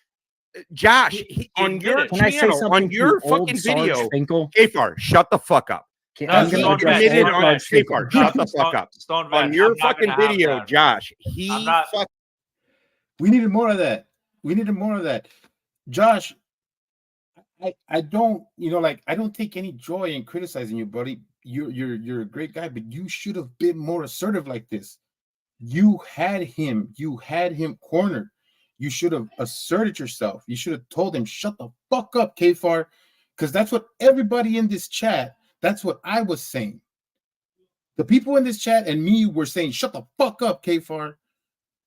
Josh, on your channel, on your fucking video, Kayfar, shut the fuck up. Kayfar, shut the fuck up. On your fucking video, Josh, we needed more of that. Josh, I don't, I don't take any joy in criticizing you, buddy. You're a great guy, but you should have been more assertive like this. You had him cornered. You should have asserted yourself. You should have told him, shut the fuck up, Kayfar, because that's what everybody in this chat, that's what I was saying. The people in this chat and me were saying, shut the fuck up, Kayfar,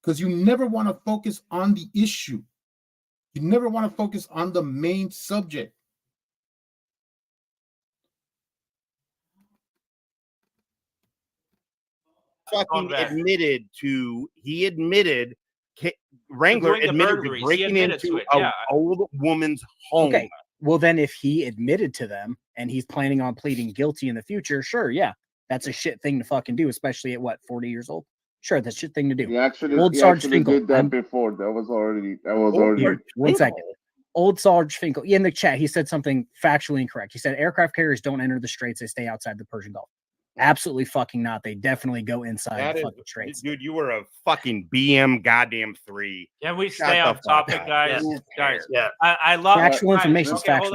because you never want to focus on the issue. You never want to focus on the main subject. Fucking admitted Wrangler admitted to breaking into an old woman's home. Okay, well then if he admitted to them and he's planning on pleading guilty in the future, sure, yeah, that's a shit thing to fucking do, especially at 40 years old. Sure, that's a shit thing to do. He actually did that before. That was already. Here, 1 second. Old Sarge Finkel, in the chat, he said something factually incorrect. He said aircraft carriers don't enter the straits; they stay outside the Persian Gulf. Absolutely fucking not. They definitely go inside the fucking straits. Dude, you were a fucking BM goddamn 3. Can we stay on topic, guys? Guys, yeah. I love factual information. Okay, hold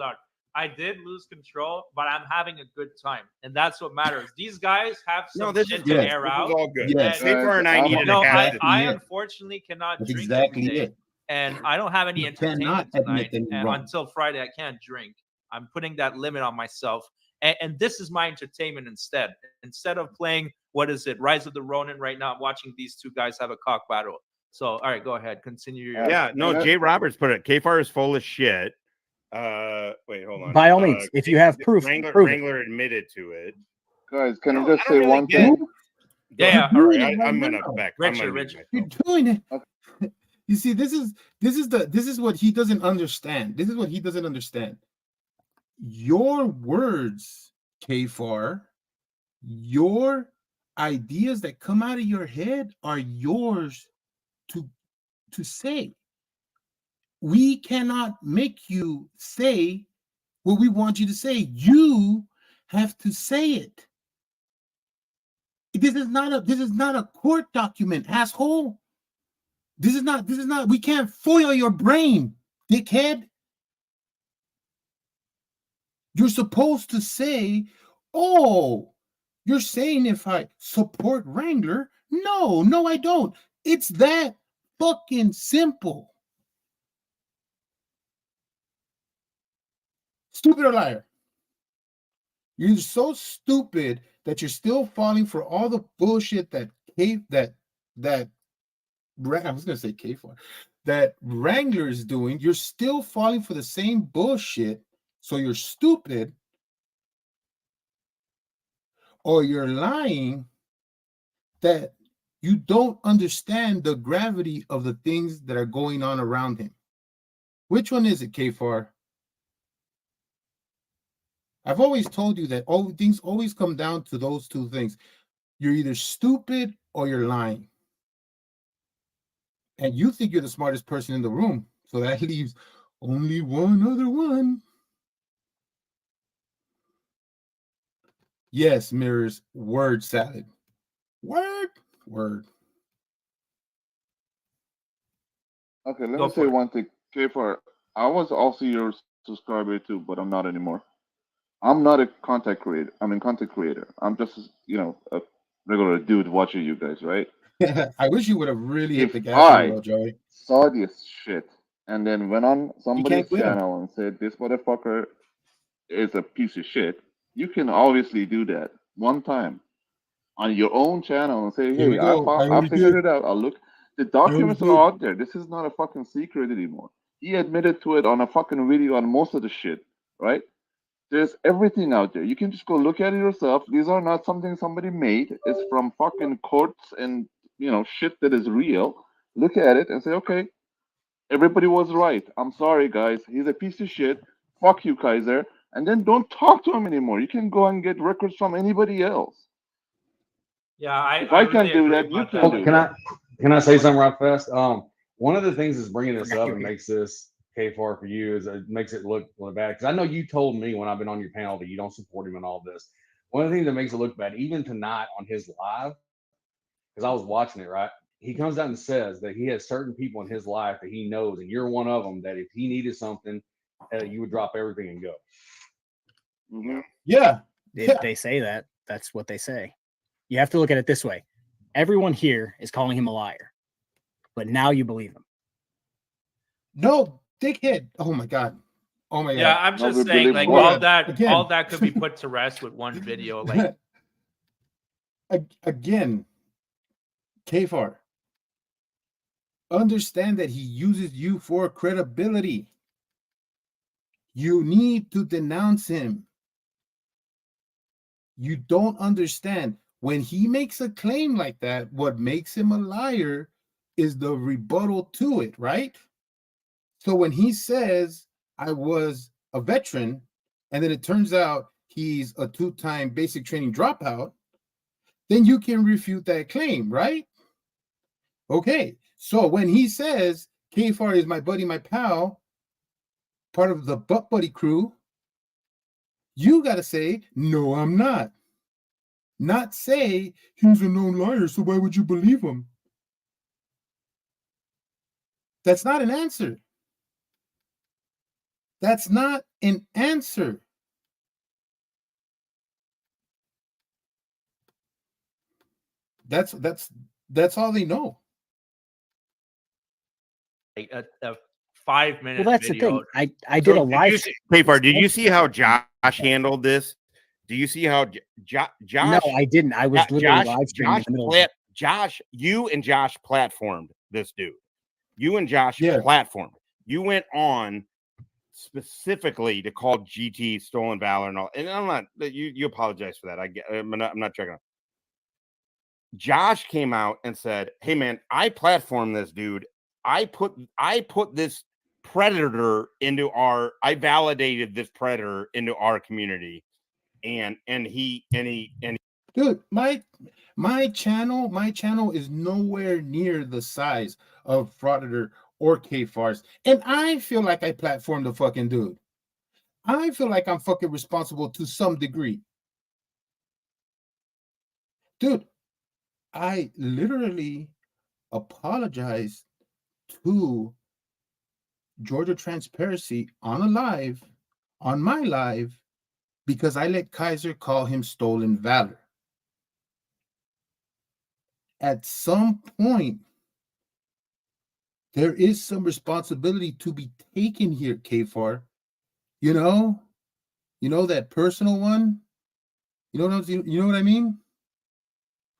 on. I did lose control, but I'm having a good time, and that's what matters. These guys have some shit to air out. All good. Yes. Kayfar and I needed to have it. I unfortunately cannot That's drink exactly every day. it. and I don't have any You entertainment cannot admit tonight. that you're And wrong. until Friday, I can't drink. I'm putting that limit on myself. And this is my entertainment instead. Instead of playing, what is it, Rise of the Ronin right now, I'm watching these two guys have a cock battle. So, all right, go ahead. Continue your. Yeah, no, Jay Roberts put it. Kfar is full of shit. Wait, hold on. By all means, if you have proof, prove it. Wrangler admitted to it. Guys, can I just say one thing? Yeah, all right. right I'm gonna now. back. Richard. You're doing it. Okay. You see, this is what he doesn't understand. This is what he doesn't understand. Your words, Kfar, your ideas that come out of your head are yours to say. We cannot make you say what we want you to say. You have to say it. This is not a court document, asshole. This is not, we can't foil your brain, dickhead. You're supposed to say, oh, you're saying if I support Wrangler? No, I don't. It's that fucking simple. Stupid or liar? You're so stupid that you're still falling for all the bullshit that I was gonna say K4 that Wrangler is doing. You're still falling for the same bullshit. So you're stupid, or you're lying that you don't understand the gravity of the things that are going on around him. Which one is it, K4? I've always told you that all things always come down to those two things. You're either stupid or you're lying. And you think you're the smartest person in the room. So that leaves only one other one. Yes, mirrors, word salad. Word. Okay, let me say one thing. Kfar, I was also your subscriber too, but I'm not anymore. I'm not a content creator. I'm just, a regular dude watching you guys, right? I wish you would have really hit the gas I though, Joey. saw this shit and then went on somebody's channel and said this motherfucker is a piece of shit, you can obviously do that one time on your own channel and say, hey, I figured it out. I'll look. The documents are out there. This is not a fucking secret anymore. He admitted to it on a fucking video on most of the shit, right? There's everything out there. You can just go look at it yourself. These are not something somebody made. It's from fucking courts and, shit that is real. Look at it and say, okay, everybody was right. I'm sorry, guys. He's a piece of shit. Fuck you, Kaiser. And then don't talk to him anymore. You can go and get records from anybody else. Yeah, if I can't do that, you can do that. Can I say something right fast? One of the things that's bringing this up and makes this K4 for you is it makes it look bad. Because I know you told me when I've been on your panel that you don't support him in all this. One of the things that makes it look bad, even tonight on his live, because I was watching it, right? He comes out and says that he has certain people in his life that he knows, and you're one of them, that if he needed something, you would drop everything and go. Mm-hmm. Yeah. They say that. That's what they say. You have to look at it this way. Everyone here is calling him a liar, but now you believe him. No, dickhead. Oh my God. Yeah, I'm just saying, like, all that could be put to rest with one video. Like, again, Kfar, understand that he uses you for credibility. You need to denounce him. You don't understand. When he makes a claim like that, what makes him a liar is the rebuttal to it, right? So when he says, I was a veteran, and then it turns out he's a 2-time basic training dropout, then you can refute that claim, right? Okay, so when he says, Kfar is my buddy, my pal, part of the Butt Buddy crew, you got to say, no, I'm not. Not say, he's a known liar, so why would you believe him? That's not an answer. That's not an answer. That's all they know. a 5-minute Well, that's video. the thing. I did a live. Kayar, did you see how Josh handled this? Do you see how Josh? No, I didn't. I was literally live streaming. Josh, you and Josh platformed this dude. You and Josh platformed. You went on specifically to call GT stolen valor and all. And I'm not. You apologize for that. I'm not checking. Josh came out and said, "Hey man, I platformed this dude. I put this predator into I validated this predator into our community." And he dude, my channel is nowhere near the size of Frauditor or Kayar's, and I feel like I platformed the fucking dude. I feel like I'm fucking responsible to some degree, dude. I literally apologized to Georgia Transparency on my live, because I let Kaiser call him stolen valor. At some point, there is some responsibility to be taken here, Kayar. You know that personal one. You know what I mean?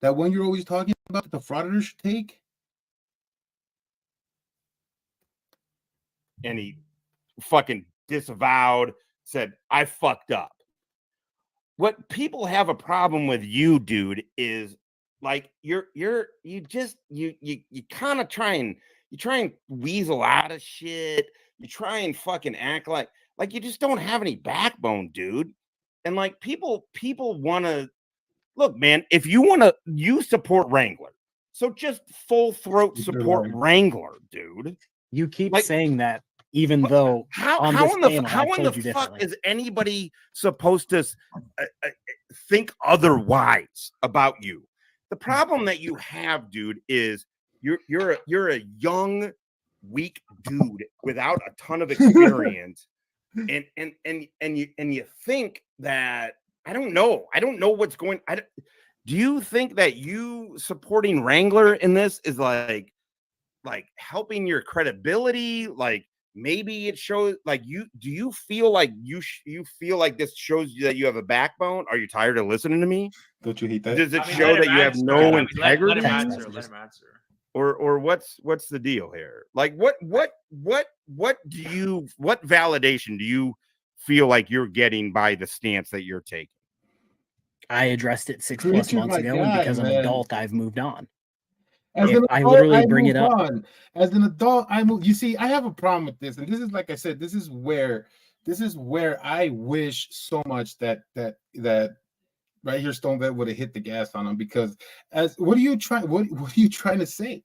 That one you're always talking about that the frauditor should take. And he fucking disavowed, said, "I fucked up." What people have a problem with you, dude, is like you kind of try and weasel out of shit. You try and fucking act like you just don't have any backbone, dude. And like people want to look, man. If you support Wrangler, so just full throat support Wrangler, dude. You keep saying that, even though how in the fuck is anybody supposed to think otherwise about you? The problem that you have, dude, is you're a young, weak dude without a ton of experience, and you think that I don't know what's going. Do you think that you supporting Wrangler in this is like helping your credibility? Like maybe it shows do you feel like you feel like this shows you that you have a backbone? Are you tired of listening to me? Don't you hate that? Does it show that you have no integrity? Let him answer. Or what's the deal here? Like what validation do you feel like you're getting by the stance that you're taking? I addressed it 6+ months ago, and because I'm an adult, I've moved on. As an adult, I literally bring it up. As an adult, I move. You see, I have a problem with this, and this is, like I said, this is where I wish so much that right here Stonevet would have hit the gas on him, because what are you trying to say?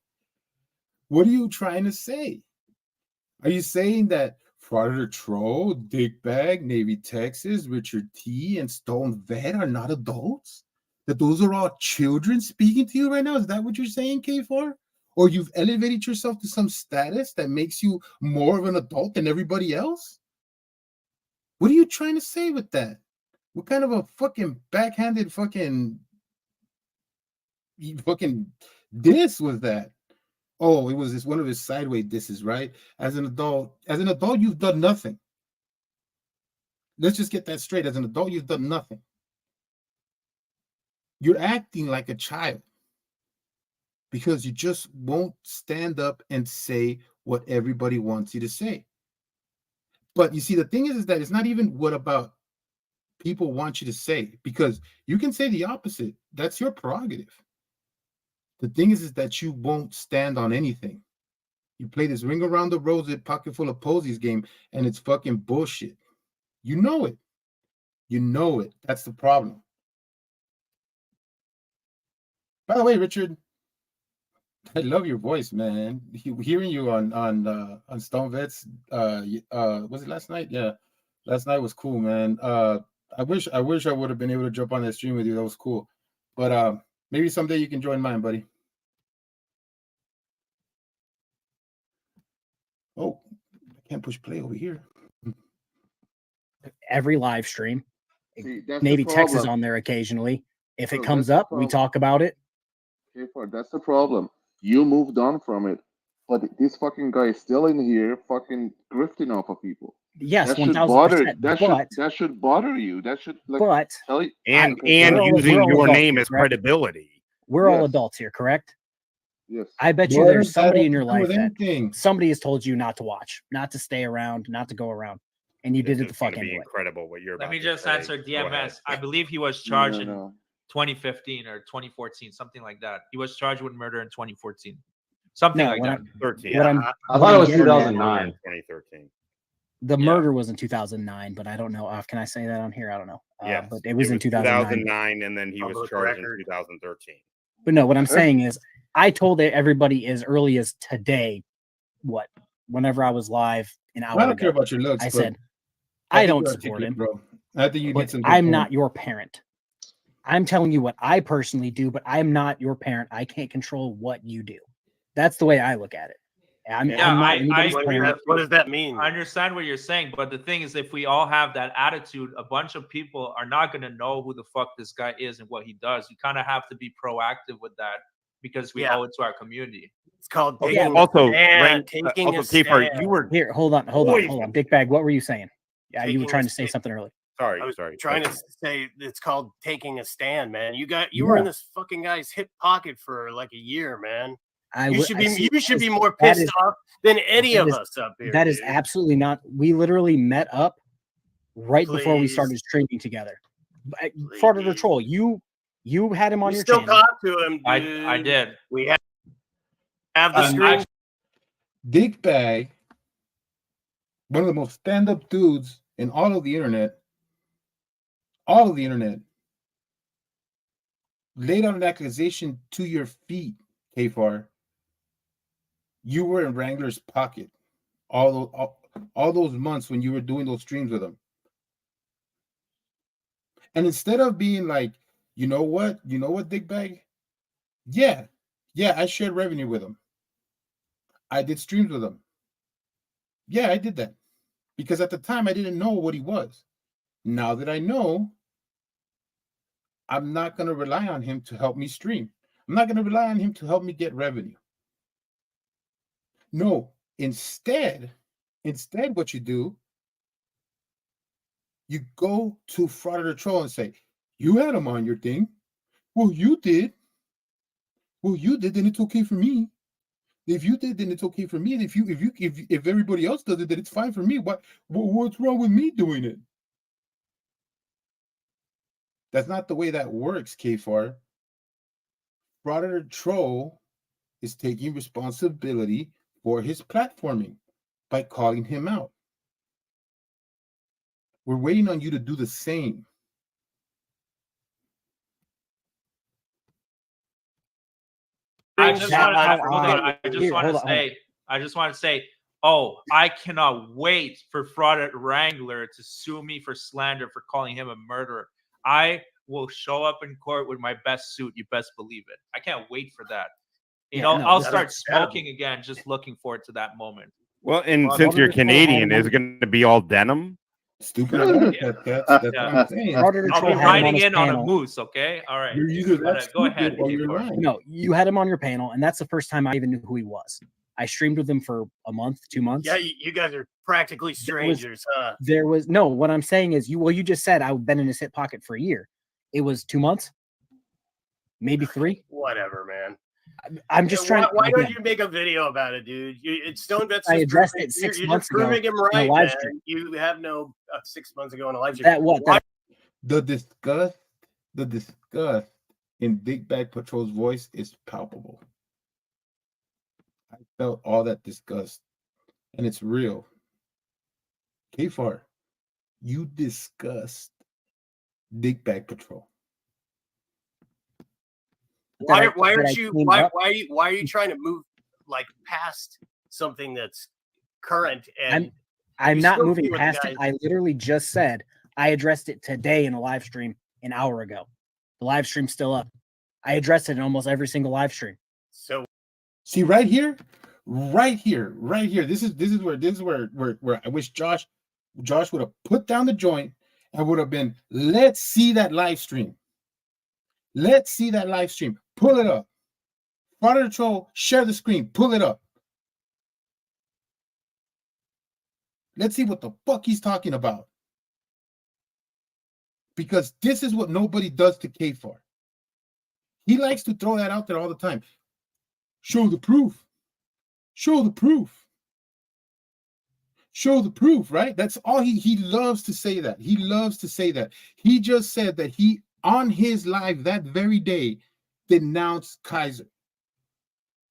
What are you trying to say? Are you saying that Frauditor Troll, Dickbag, Navy Texas, Richard T, and Stone Vet are not adults? That those are all children speaking to you right now? Is that what you're saying, Kayar? Or you've elevated yourself to some status that makes you more of an adult than everybody else? What are you trying to say with that? What kind of a fucking backhanded fucking diss was that? Oh, it was one of his sideways disses, right? As an adult, you've done nothing. Let's just get that straight. As an adult, you've done nothing. You're acting like a child because you just won't stand up and say what everybody wants you to say. But you see, the thing is that it's not even what about people want you to say, because you can say the opposite. That's your prerogative. The thing is that you won't stand on anything. You play this ring around the rosy, pocket full of posies game, and it's fucking bullshit. You know it. You know it. That's the problem. By the way, Richard, I love your voice, man. Hearing you on Stone Vets, was it last night? Yeah, last night was cool, man. I wish I would have been able to jump on that stream with you. That was cool. But maybe someday you can join mine, buddy. Oh, I can't push play over here. Every live stream, Navy Texas on there occasionally. If it comes up, we talk about it. That's the problem. You moved on from it But this fucking guy is still in here, fucking grifting off of people. Yes, That 1000%. that should bother you. That should tell you. And we're using all your adults name here, as correct? credibility. We're all adults here, correct? Yes. I bet you What there's does that somebody have in your to do life with that anything? somebody has told you not to watch, not to stay around, not to go around, and you This did it the is going fuck to be anyway. incredible what you're Let about me to just say. answer Go ahead. DMS. I believe he was charged in No. 2015 or 2014, something like that. He was charged with murder in 2014, something like that. 13. What I what thought it I'm was getting at- 2009. 2013. The murder was in 2009, but I don't know. Can I say that on here? I don't know. Yes, But it was in 2009. and then he was Public charged record. in 2013. But no, what I'm saying is, I told everybody as early as today, whenever I was live an hour I don't ago, care about your looks. I but said, I think don't you're support articulate, him, bro. I think you but get some. good I'm point. not your parent. I'm telling you what I personally do, but I'm not your parent. I can't control what you do. That's the way I look at it. I'm not anybody's parent. What does that mean? I understand what you're saying, but the thing is, if we all have that attitude, a bunch of people are not going to know who the fuck this guy is and what he does. You kind of have to be proactive with that because we owe it to our community. It's called Taking taking a Kayar, stand. you were Here, hold on. Dickbag, what were you saying? Yeah, you were Taking trying a to say stand. something earlier. sorry. I was Sorry. trying to say it's called taking a stand, man. You were in this fucking guy's hip pocket for like a year, man. You should be more pissed off than any of us up here. That is dude. absolutely not. We literally met up right before we Please. started streaming together. Fraud or troll, you had him on You your still channel. talk to him, dude. I did. We have the screen. Dickbag, one of the most stand-up dudes in all of the internet, laid out an accusation to your feet, Kayar. You were in Wrangler's pocket all those months when you were doing those streams with him. And instead of being like, you know what, Dickbag? Yeah, I shared revenue with him. I did streams with him. Yeah, I did that. Because at the time, I didn't know what he was. Now that I know, I'm not going to rely on him to help me stream. I'm not going to rely on him to help me get revenue. No, instead, what you do, you go to Fraud or Troll and say, you had him on your thing. Well, you did. Then it's okay for me. If you did, then it's okay for me. And if everybody else does it, then it's fine for me. What's wrong with me doing it? That's not the way that works, Kayar. Fraud or Troll is taking responsibility for his platforming by calling him out. We're waiting on you to do the same. I just want to say, I cannot wait for Fraud Wrangler to sue me for slander for calling him a murderer. I will show up in court with my best suit. You best believe it. I can't wait for that. I'll start smoking again, just looking forward to that moment. Well, and since you're Canadian, is it going to be all denim? Stupid. That's what I'm saying. I'll be riding in on a moose, okay? All right. Go ahead. No, you had him on your panel, and that's the first time I even knew who he was. I streamed with him for a month, 2 months. Yeah, you guys are practically strangers, huh? What I'm saying is, you just said I've been in his hip pocket for a year. It was 2 months, maybe 3. Whatever, man. I'm just trying. Why don't you make a video about it, dude? It's Stone Vets. I addressed it 6 months ago. You're just proving him right, man. You have no 6 months ago in a live stream. The disgust in Dickbag Patrol's voice is palpable. I felt all that disgust, and it's real. Kayar, you disgust Dickbag Patrol. Why are you trying to move like past something that's current? And I'm not moving past it. I literally just said I addressed it today in a live stream an hour ago. The live stream's still up. I addressed it in almost every single live stream. So see right here. This is where I wish Josh would have put down the joint and would have been, let's see that live stream. Pull it up. Fraud or Troll, share the screen. Pull it up. Let's see what the fuck he's talking about. Because this is what nobody does to Kayar. He likes to throw that out there all the time. Show the proof. Show the proof. Show the proof, right? That's all he loves to say that. He loves to say that. He just said that he, on his live that very day, denounced Kaiser.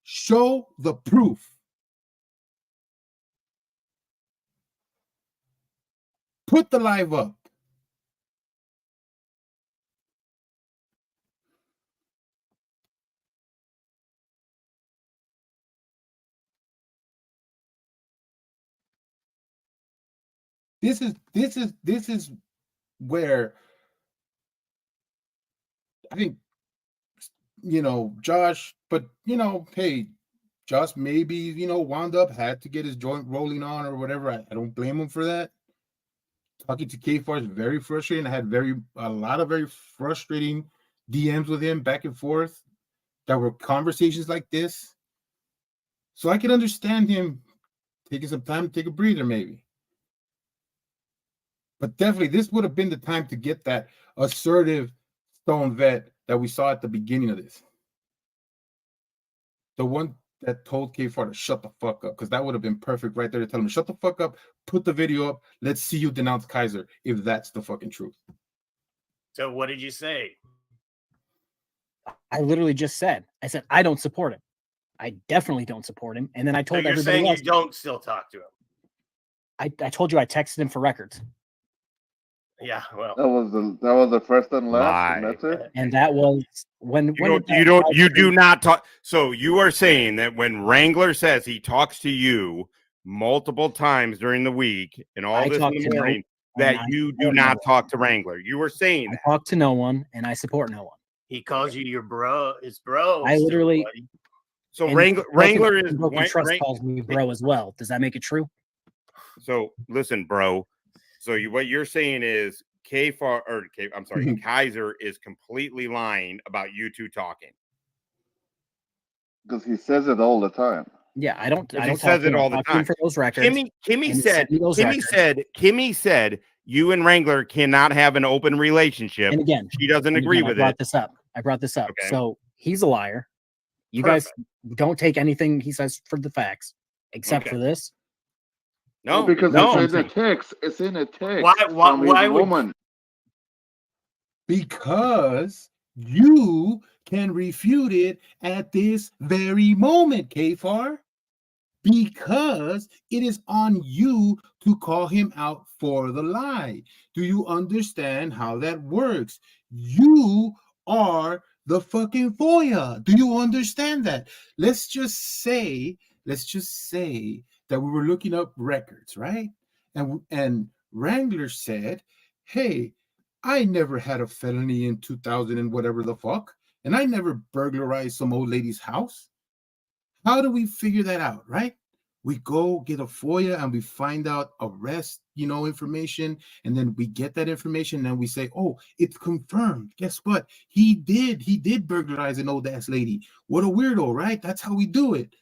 Show the proof. Put the live up. This is where I think, Josh, but hey, Josh maybe, wound up, had to get his joint rolling on or whatever. I don't blame him for that. Talking to Kayar is very frustrating. I had a lot of very frustrating DMs with him back and forth that were conversations like this. So I could understand him taking some time to take a breather, maybe. But definitely, this would have been the time to get that assertive Stone vet that we saw at the beginning of this. The one that told Kayar to shut the fuck up, because that would have been perfect right there to tell him to shut the fuck up, put the video up, let's see you denounce Kaiser if that's the fucking truth. So what did you say? I literally just said, I don't support him. I definitely don't support him. And then I told everybody saying else. You don't still talk to him. I told you I texted him for records. Yeah, well, that was the first and last, and that's it. And that was when you do not talk. So you are saying that when Wrangler says he talks to you multiple times during the week and all this in the morning, that you do not talk to Wrangler. You were saying I talk to no one and I support no one. He calls you your bro, his bro. I literally. So Wrangler is Trust calls me bro as well. Does that make it true? So listen, bro. So what you're saying is Kaiser is completely lying about you two talking. Because he says it all the time. Yeah, I don't. He says it all the time. For those records, Kimmy said you and Wrangler cannot have an open relationship. And again, she doesn't agree with it. I brought this up. Okay. So he's a liar. You guys don't take anything he says for the facts, except for this. No, because it's in a text. It's in a text. Why woman? Because you can refute it at this very moment, Kayar. Because it is on you to call him out for the lie. Do you understand how that works? You are the fucking FOIA. Do you understand that? Let's just say that we were looking up records, right? And Wrangler said, hey, I never had a felony in 2000 and whatever the fuck, and I never burglarized some old lady's house. How do we figure that out, right? We go get a FOIA and we find out arrest, information, and then we get that information and we say, oh, it's confirmed. Guess what? He did burglarize an old ass lady. What a weirdo, right? That's how we do it.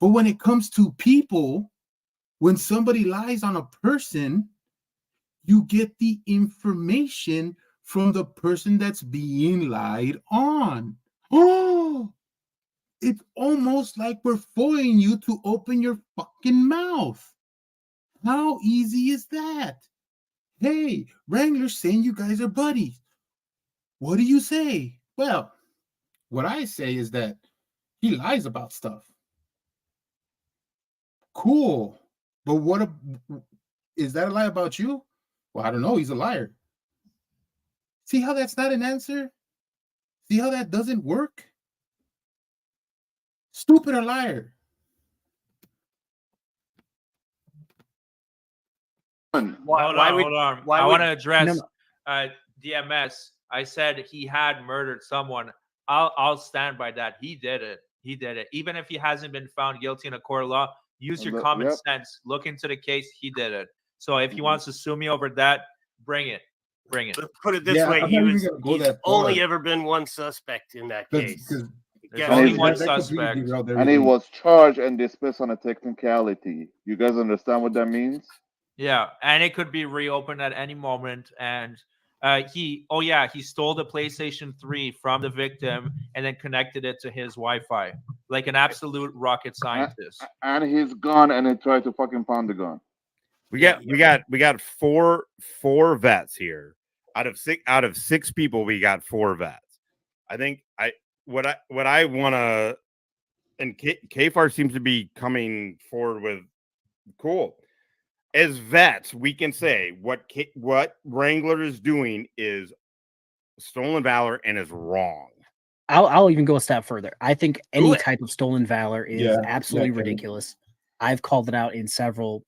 But when it comes to people, when somebody lies on a person, you get the information from the person that's being lied on. Oh, it's almost like we're FOIAing you to open your fucking mouth. How easy is that? Hey, Wrangler's saying you guys are buddies. What do you say? Well, what I say is that he lies about stuff. Cool. But is that a lie about you? Well, I don't know. He's a liar. See how that's not an answer? See how that doesn't work? Stupid or liar? Hold on. I want to address DMS. I said he had murdered someone. I'll stand by that. He did it. Even if he hasn't been found guilty in a court of law, use your common sense. Look into the case. He did it. So if he wants to sue me over that, bring it. Let's put it this way: he's only ever been one suspect in that case. There's only one suspect, and he was charged and dismissed on a technicality. You guys understand what that means? Yeah, and it could be reopened at any moment. And he stole the PlayStation 3 from the victim and then connected it to his Wi-Fi, like an absolute rocket scientist. And his gun, and he tried to fucking pound the gun. We got four vets here. Out of six people, we got 4 vets. I think what I want to, and KFAR seems to be coming forward with cool. As vets, we can say what Wrangler is doing is stolen valor and is wrong. I'll even go a step further. I think any type of stolen valor is absolutely ridiculous. I've called it out in several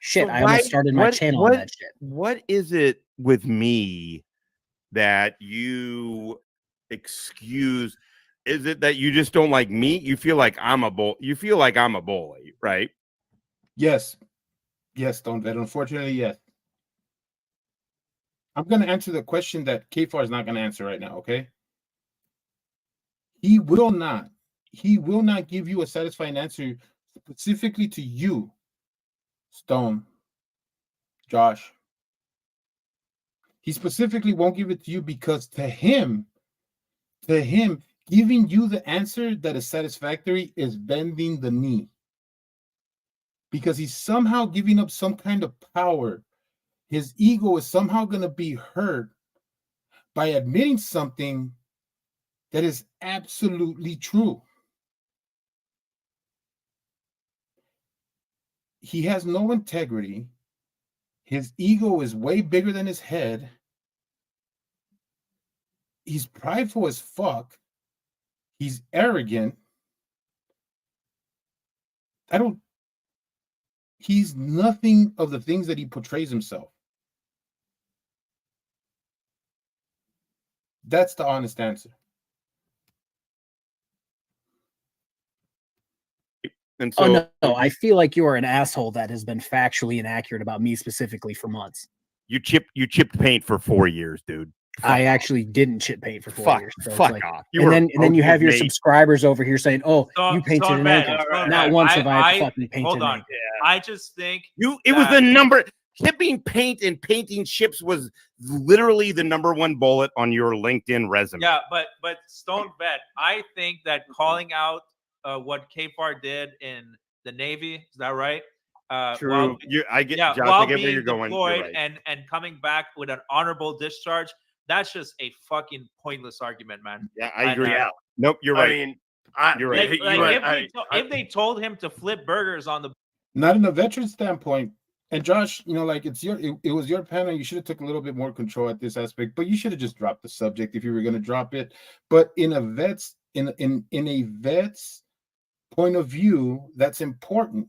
shit. I almost started my channel on that shit. What is it with me that you excuse? Is it that you just don't like me? You feel like I'm a bull. You feel like I'm a bully, right? Yes. Yes, don't vet. Unfortunately, yes. I'm going to answer the question that KFAR is not going to answer right now, okay? He will not give you a satisfying answer specifically to you, Stone, Josh. He specifically won't give it to you because to him, giving you the answer that is satisfactory is bending the knee. Because he's somehow giving up some kind of power. His ego is somehow going to be hurt by admitting something that is absolutely true. He has no integrity. His ego is way bigger than his head. He's prideful as fuck. He's arrogant. He's nothing of the things that he portrays himself. That's the honest answer. And so, no, I feel like you are an asshole that has been factually inaccurate about me specifically for months. You chipped paint for 4 years, dude. I actually didn't chip paint for 4 years. So fuck off. And then you have your subscribers over here saying, "Oh, you painted an ankle." Not once have I fucking painted. Hold on. I just think it was the number. Chipping paint and painting chips was literally the #1 bullet on your LinkedIn resume. Yeah, but Stone Vet, I think that calling out what KFAR did in the Navy, is that right? True. I get while where being you're going. Deployed right. and coming back with an honorable discharge. That's just a fucking pointless argument, man. Yeah, I agree. Nope, you're right. I mean, you're right. If they told him to flip burgers on the, not in a veteran standpoint, and Josh, like it was your panel. You should have took a little bit more control at this aspect, but you should have just dropped the subject if you were going to drop it. But in a vet's point of view, that's important.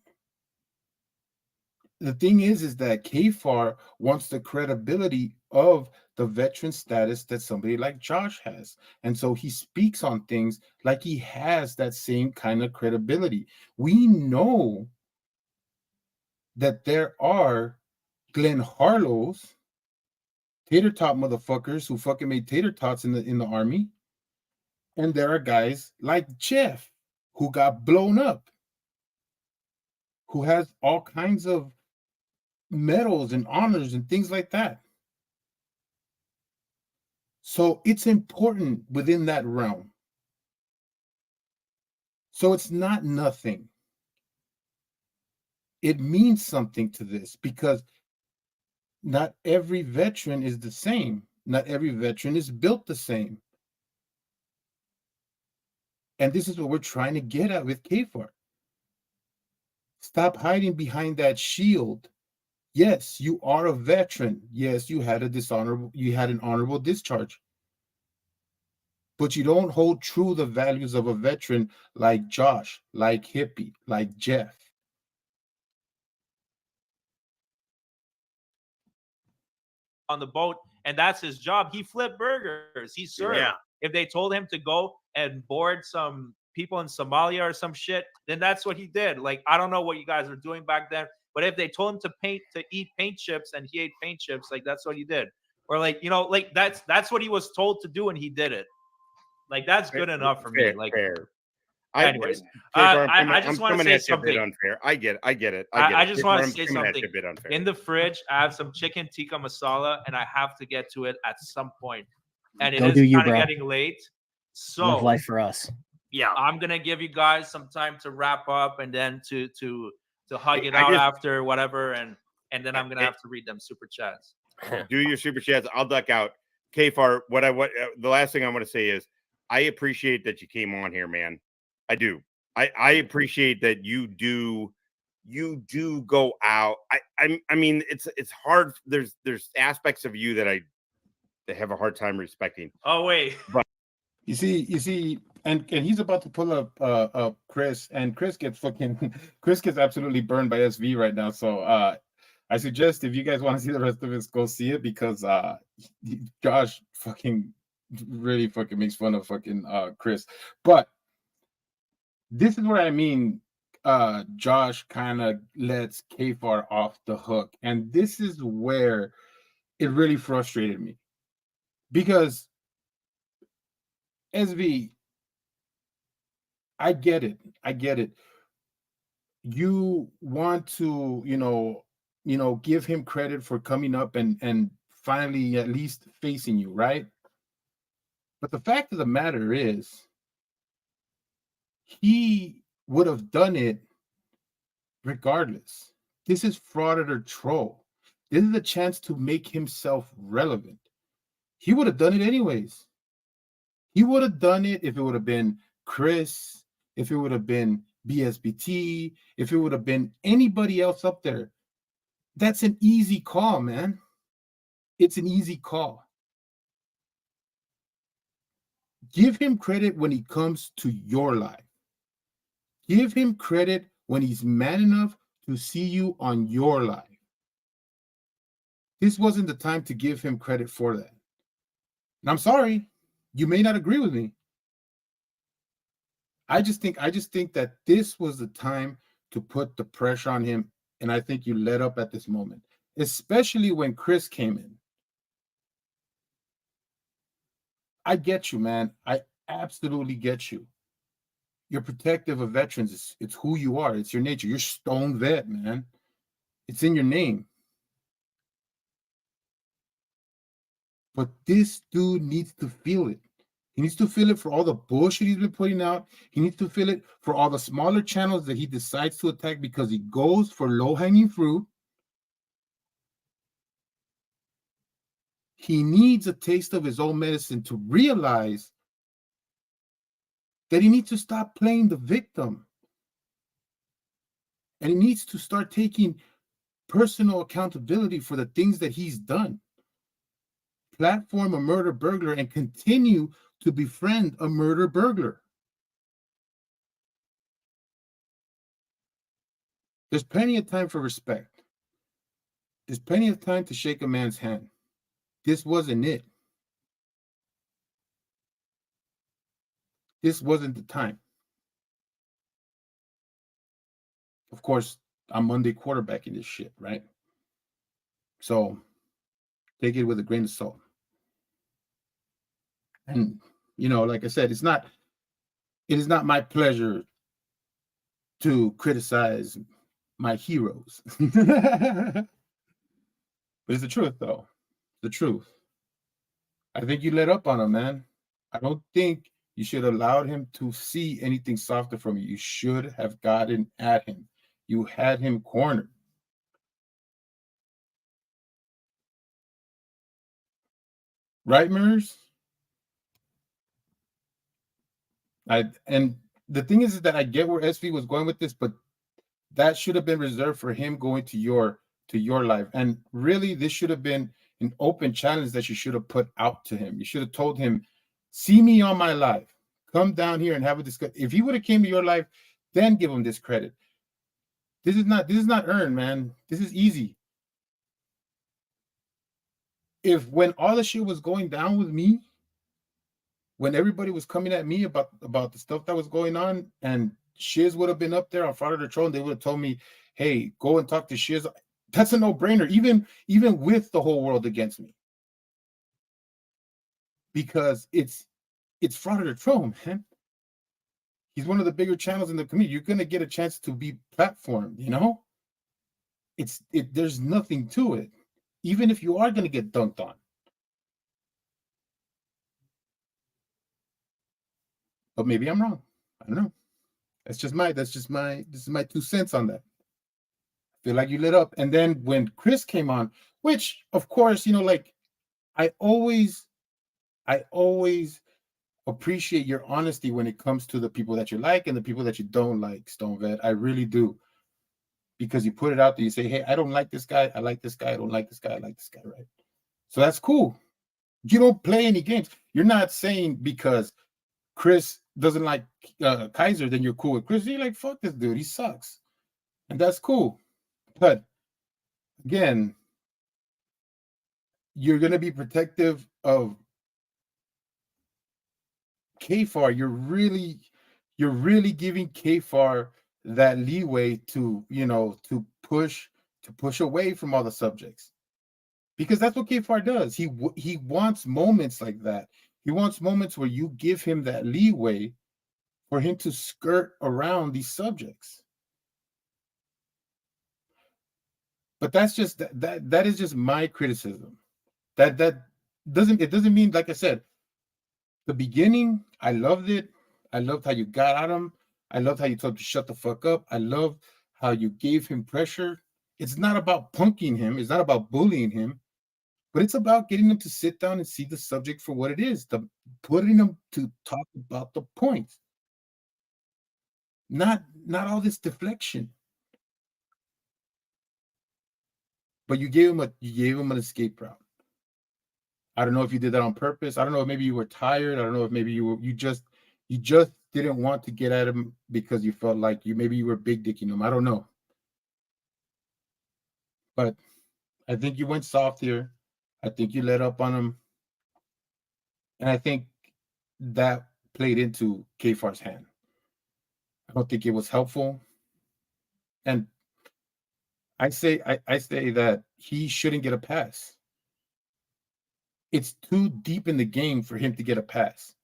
The thing is that KFAR wants the credibility of the veteran status that somebody like Josh has. And so he speaks on things like he has that same kind of credibility. We know that there are Glenn Harlow's tater tot motherfuckers who fucking made tater tots in the army. And there are guys like Jeff who got blown up, who has all kinds of medals and honors and things like that. So it's important within that realm. So it's not nothing. It means something to this because not every veteran is the same. Not every veteran is built the same. And this is what we're trying to get at with KFAR. Stop hiding behind that shield. Yes, you are a veteran. Yes, you had an honorable discharge. But you don't hold true the values of a veteran like Josh, like Hippie, like Jeff. On the boat, and that's his job. He flipped burgers. He served. Yeah. If they told him to go and board some people in Somalia or some shit, then that's what he did. Like, I don't know what you guys were doing back then, but if they told him to eat paint chips and he ate paint chips, like that's what he did. Or like, like that's what he was told to do and he did it. Like that's good enough for me. Like fair. Anyways, I just want to say something unfair. I get it. I just want to say something. A bit unfair. In the fridge, I have some chicken tikka masala, and I have to get to it at some point. And it is kind of getting late. So live life for us. Yeah, I'm gonna give you guys some time to wrap up, and then to hug it out after whatever, and then I'm gonna have to read them super chats. Do your super chats. I'll duck out. Kfar, the last thing I want to say is I appreciate that you came on here, man. I do. I appreciate that you do go out. I mean, it's hard. There's aspects of you that I have a hard time respecting. Oh wait, but you see, and he's about to pull up Chris, and Chris gets absolutely burned by SV right now. So I suggest if you guys want to see the rest of this, go see it, because Josh really makes fun of Chris. But this is what I mean. Josh kind of lets Kfar off the hook, and this is where it really frustrated me, because SV, I get it. You want to, give him credit for coming up and finally at least facing you, right? But the fact of the matter is, he would have done it regardless. This is fraud or troll. This is a chance to make himself relevant. He would have done it anyways. He would have done it if it would have been Chris, if it would have been BSBT, if it would have been anybody else up there. That's an easy call, man. It's an easy call. Give him credit when he comes to your life. Give him credit when he's man enough to see you on your life. This wasn't the time to give him credit for that. And I'm sorry, you may not agree with me. I just think that this was the time to put the pressure on him, and I think you let up at this moment, especially when Chris came in. I get you, man. I absolutely get you. You're protective of veterans. It's who you are. It's your nature. You're stone vet, man. It's in your name. But this dude needs to feel it. He needs to feel it for all the bullshit he's been putting out. He needs to feel it for all the smaller channels that he decides to attack because he goes for low-hanging fruit. He needs a taste of his own medicine to realize that he needs to stop playing the victim. And he needs to start taking personal accountability for the things that he's done. Platform a murder burglar and continue to befriend a murder burglar. There's plenty of time for respect. There's plenty of time to shake a man's hand. This wasn't it. This wasn't the time. Of course, I'm Monday quarterbacking this shit, right? So take it with a grain of salt. And, like I said, it is not my pleasure to criticize my heroes. But it's the truth, though. The truth. I think you let up on him, man. I don't think you should have allowed him to see anything softer from you. You should have gotten at him. You had him cornered. Right, Murs? And the thing is that I get where SV was going with this, but that should have been reserved for him going to your life. And really, this should have been an open challenge that you should have put out to him. You should have told him, see me on my life. Come down here and have a discussion. If he would have came to your life, then give him this credit. This is not earned, man. This is easy. If when all the shit was going down with me, when everybody was coming at me about the stuff that was going on, and Shiz would have been up there on Friday the Throne, they would have told me, hey, go and talk to Shiz. That's a no-brainer, even with the whole world against me. Because it's Friday the Throne, man. He's one of the bigger channels in the community. You're gonna get a chance to be platformed, you know? There's nothing to it. Even if you are gonna get dunked on. But maybe I'm wrong. I don't know. This is my 2 cents on that. I feel like you lit up. And then when Chris came on, which of course, you know, like I always appreciate your honesty when it comes to the people that you like and the people that you don't like, Stone Vet. I really do. Because you put it out there, you say, hey, I don't like this guy, I like this guy, I don't like this guy, I like this guy, right? So that's cool. You don't play any games. You're not saying because Chris doesn't like Kaiser, then you're cool with Chris. You're like, fuck this dude, he sucks. And that's cool. But again, you're gonna be protective of KFAR. You're really giving KFAR that leeway to, you know, to push away from all the subjects, because that's what KFAR does. He wants moments like that. He wants moments where you give him that leeway for him to skirt around these subjects. But that's just that is just my criticism. That doesn't mean, like I said, the beginning, I loved it. I loved how you got at him. I loved how you told him to shut the fuck up. I loved how you gave him pressure. It's not about punking him. It's not about bullying him, but it's about getting him to sit down and see the subject for what it is. Putting him to talk about the points. Not all this deflection. But you gave him an escape route. I don't know if you did that on purpose. I don't know if maybe you were tired. I don't know if maybe you just didn't want to get at him because you felt like maybe you were big dicking him. I don't know. But I think you went soft here. I think you let up on him. And I think that played into KFAR's hand. I don't think it was helpful. And I say that he shouldn't get a pass. It's too deep in the game for him to get a pass.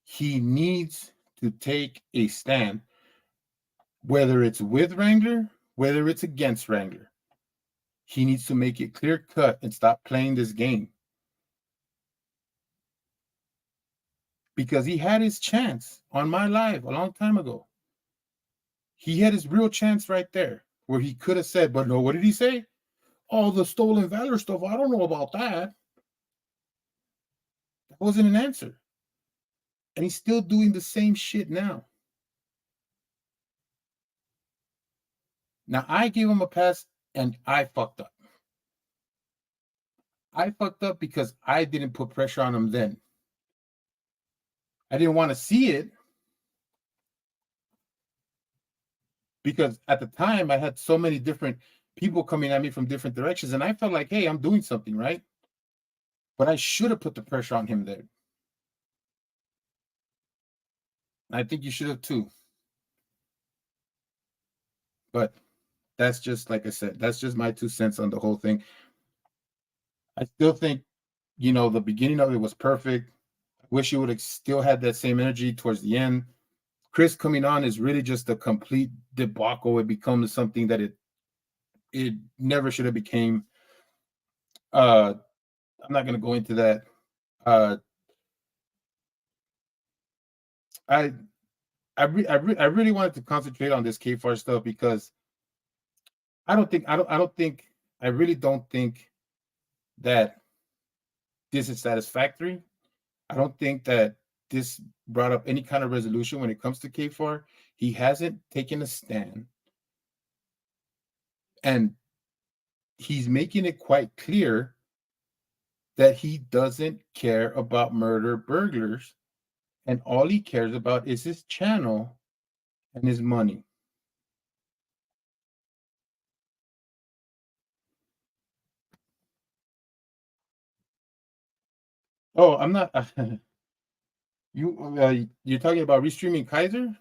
He needs to take a stand, whether it's with Wrangler, whether it's against Wrangler. He needs to make it clear cut and stop playing this game. Because he had his chance on my live a long time ago. He had his real chance right there where he could have said, but no, what did he say? Oh, the stolen valor stuff, I don't know about that. That wasn't an answer. And he's still doing the same shit now. Now, I gave him a pass and I fucked up. I fucked up because I didn't put pressure on him then. I didn't want to see it because at the time I had so many different people coming at me from different directions and I felt like, hey, I'm doing something right. But I should have put the pressure on him there. I think you should have too. But that's just, like I said, that's just my 2 cents on the whole thing. I still think, the beginning of it was perfect. I wish you would have still had that same energy towards the end. Chris coming on is really just a complete debacle. It becomes something that it never should have became. I'm not going to go into that. I really wanted to concentrate on this KFAR stuff because I really don't think that this is satisfactory. I don't think that this brought up any kind of resolution when it comes to KFAR. He hasn't taken a stand. And he's making it quite clear that he doesn't care about murder burglars. And all he cares about is his channel and his money. Oh, I'm not. You're talking about restreaming Kaiser?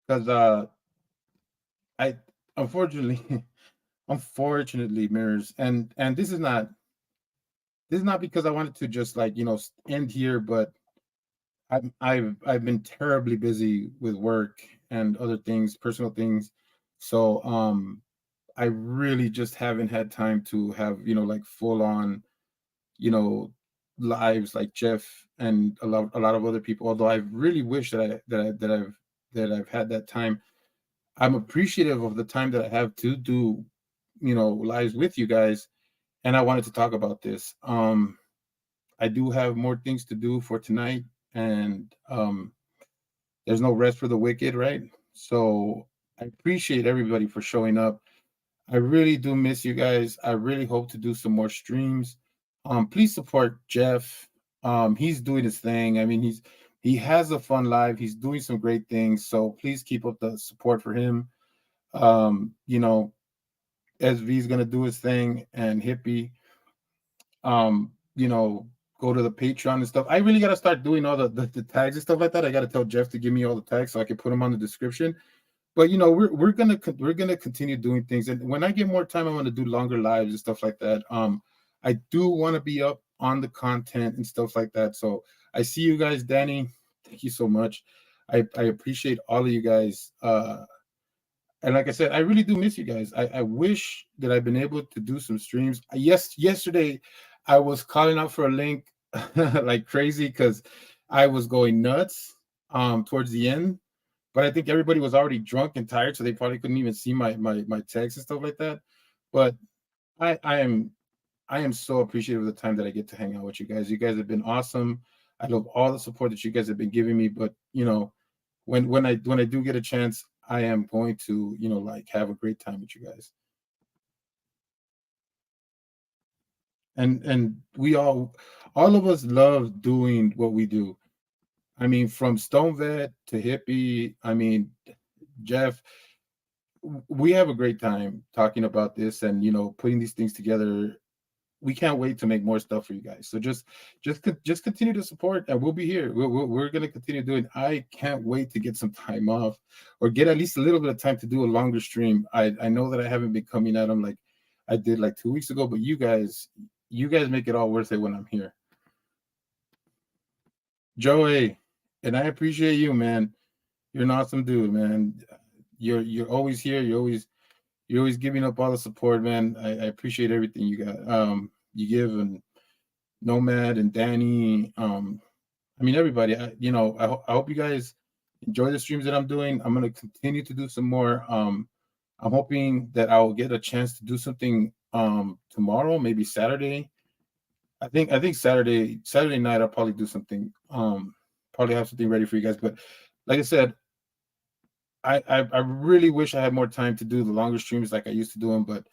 Because I unfortunately, mirrors, and this is not this is not because I wanted to just like, end here, but I've been terribly busy with work and other things, personal things. So I really just haven't had time to have, like full on, you know, lives like Jeff and a lot of other people. Although I really wish that I've had that time. I'm appreciative of the time that I have to do, lives with you guys. And I wanted to talk about this. I do have more things to do for tonight, and there's no rest for the wicked, right? So I appreciate everybody for showing up. I really do miss you guys. I really hope to do some more streams. Please support Jeff. He's doing his thing. I mean, he has a fun live. He's doing some great things. So please keep up the support for him. SV is gonna do his thing, and Hippie. Um, you know, go to the Patreon and stuff. I really gotta start doing all the tags and stuff like that. I gotta tell Jeff to give me all the tags so I can put them on the description. But we're gonna continue doing things, and when I get more time, I'm gonna do longer lives and stuff like that. I do want to be up on the content and stuff like that. So I see you guys, Danny. Thank you so much. I appreciate all of you guys. And like I said, I really do miss you guys. I wish that I've been able to do some streams. Yesterday I was calling out for a link like crazy because I was going nuts towards the end. But I think everybody was already drunk and tired, so they probably couldn't even see my text and stuff like that. But I am so appreciative of the time that I get to hang out with you guys. You guys have been awesome. I love all the support that you guys have been giving me. But when I do get a chance, I am going to like have a great time with you guys. And we all of us love doing what we do. I mean, from Stone Vet to Hippie, I mean, Jeff, we have a great time talking about this and putting these things together. We can't wait to make more stuff for you guys. So just continue to support, and we'll be here. We're going to continue doing. I can't wait to get some time off, or get at least a little bit of time to do a longer stream. I know that I haven't been coming at them like I did like 2 weeks ago, but you guys make it all worth it when I'm here. Joey, and I appreciate you, man. You're an awesome dude, man. You're always here. You're always giving up all the support, man. I appreciate everything you got. You give, and Nomad and Danny. I mean, everybody. I hope you guys enjoy the streams that I'm doing. I'm gonna continue to do some more. I'm hoping that I'll get a chance to do something tomorrow, maybe Saturday. I think Saturday night I'll probably do something. Probably have something ready for you guys. But like I said, I really wish I had more time to do the longer streams like I used to do them. But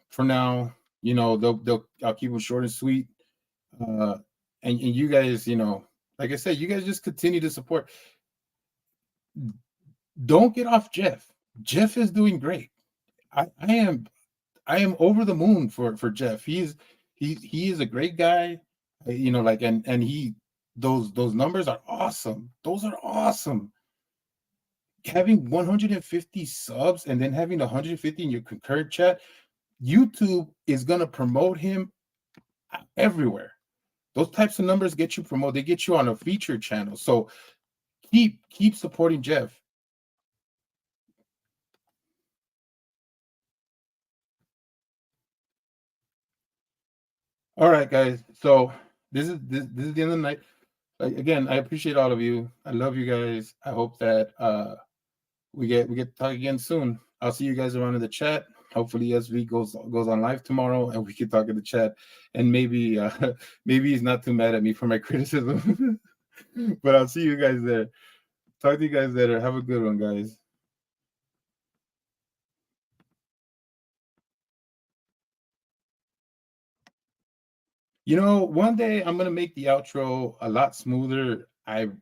for now, I'll keep them short and sweet. And you guys, like I said, you guys just continue to support. Don't get off Jeff. Jeff is doing great. I am over the moon for Jeff. He is a great guy. And he those numbers are awesome. Those are awesome. Having 150 subs and then having 150 in your concurrent chat, YouTube is gonna promote him everywhere. Those types of numbers get you promoted. They get you on a featured channel. So keep supporting Jeff. All right, guys. So this is the end of the night. Again, I appreciate all of you. I love you guys. I hope that we get to talk again soon. I'll see you guys around in the chat. Hopefully SV goes on live tomorrow and we can talk in the chat. And maybe he's not too mad at me for my criticism. But I'll see you guys there. Talk to you guys later. Have a good one, guys. One day I'm gonna make the outro a lot smoother. God,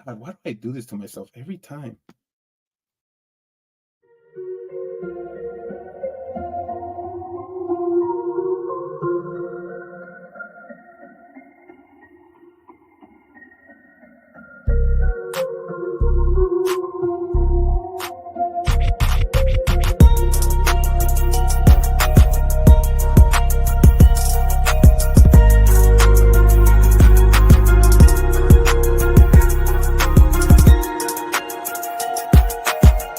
why do I do this to myself every time?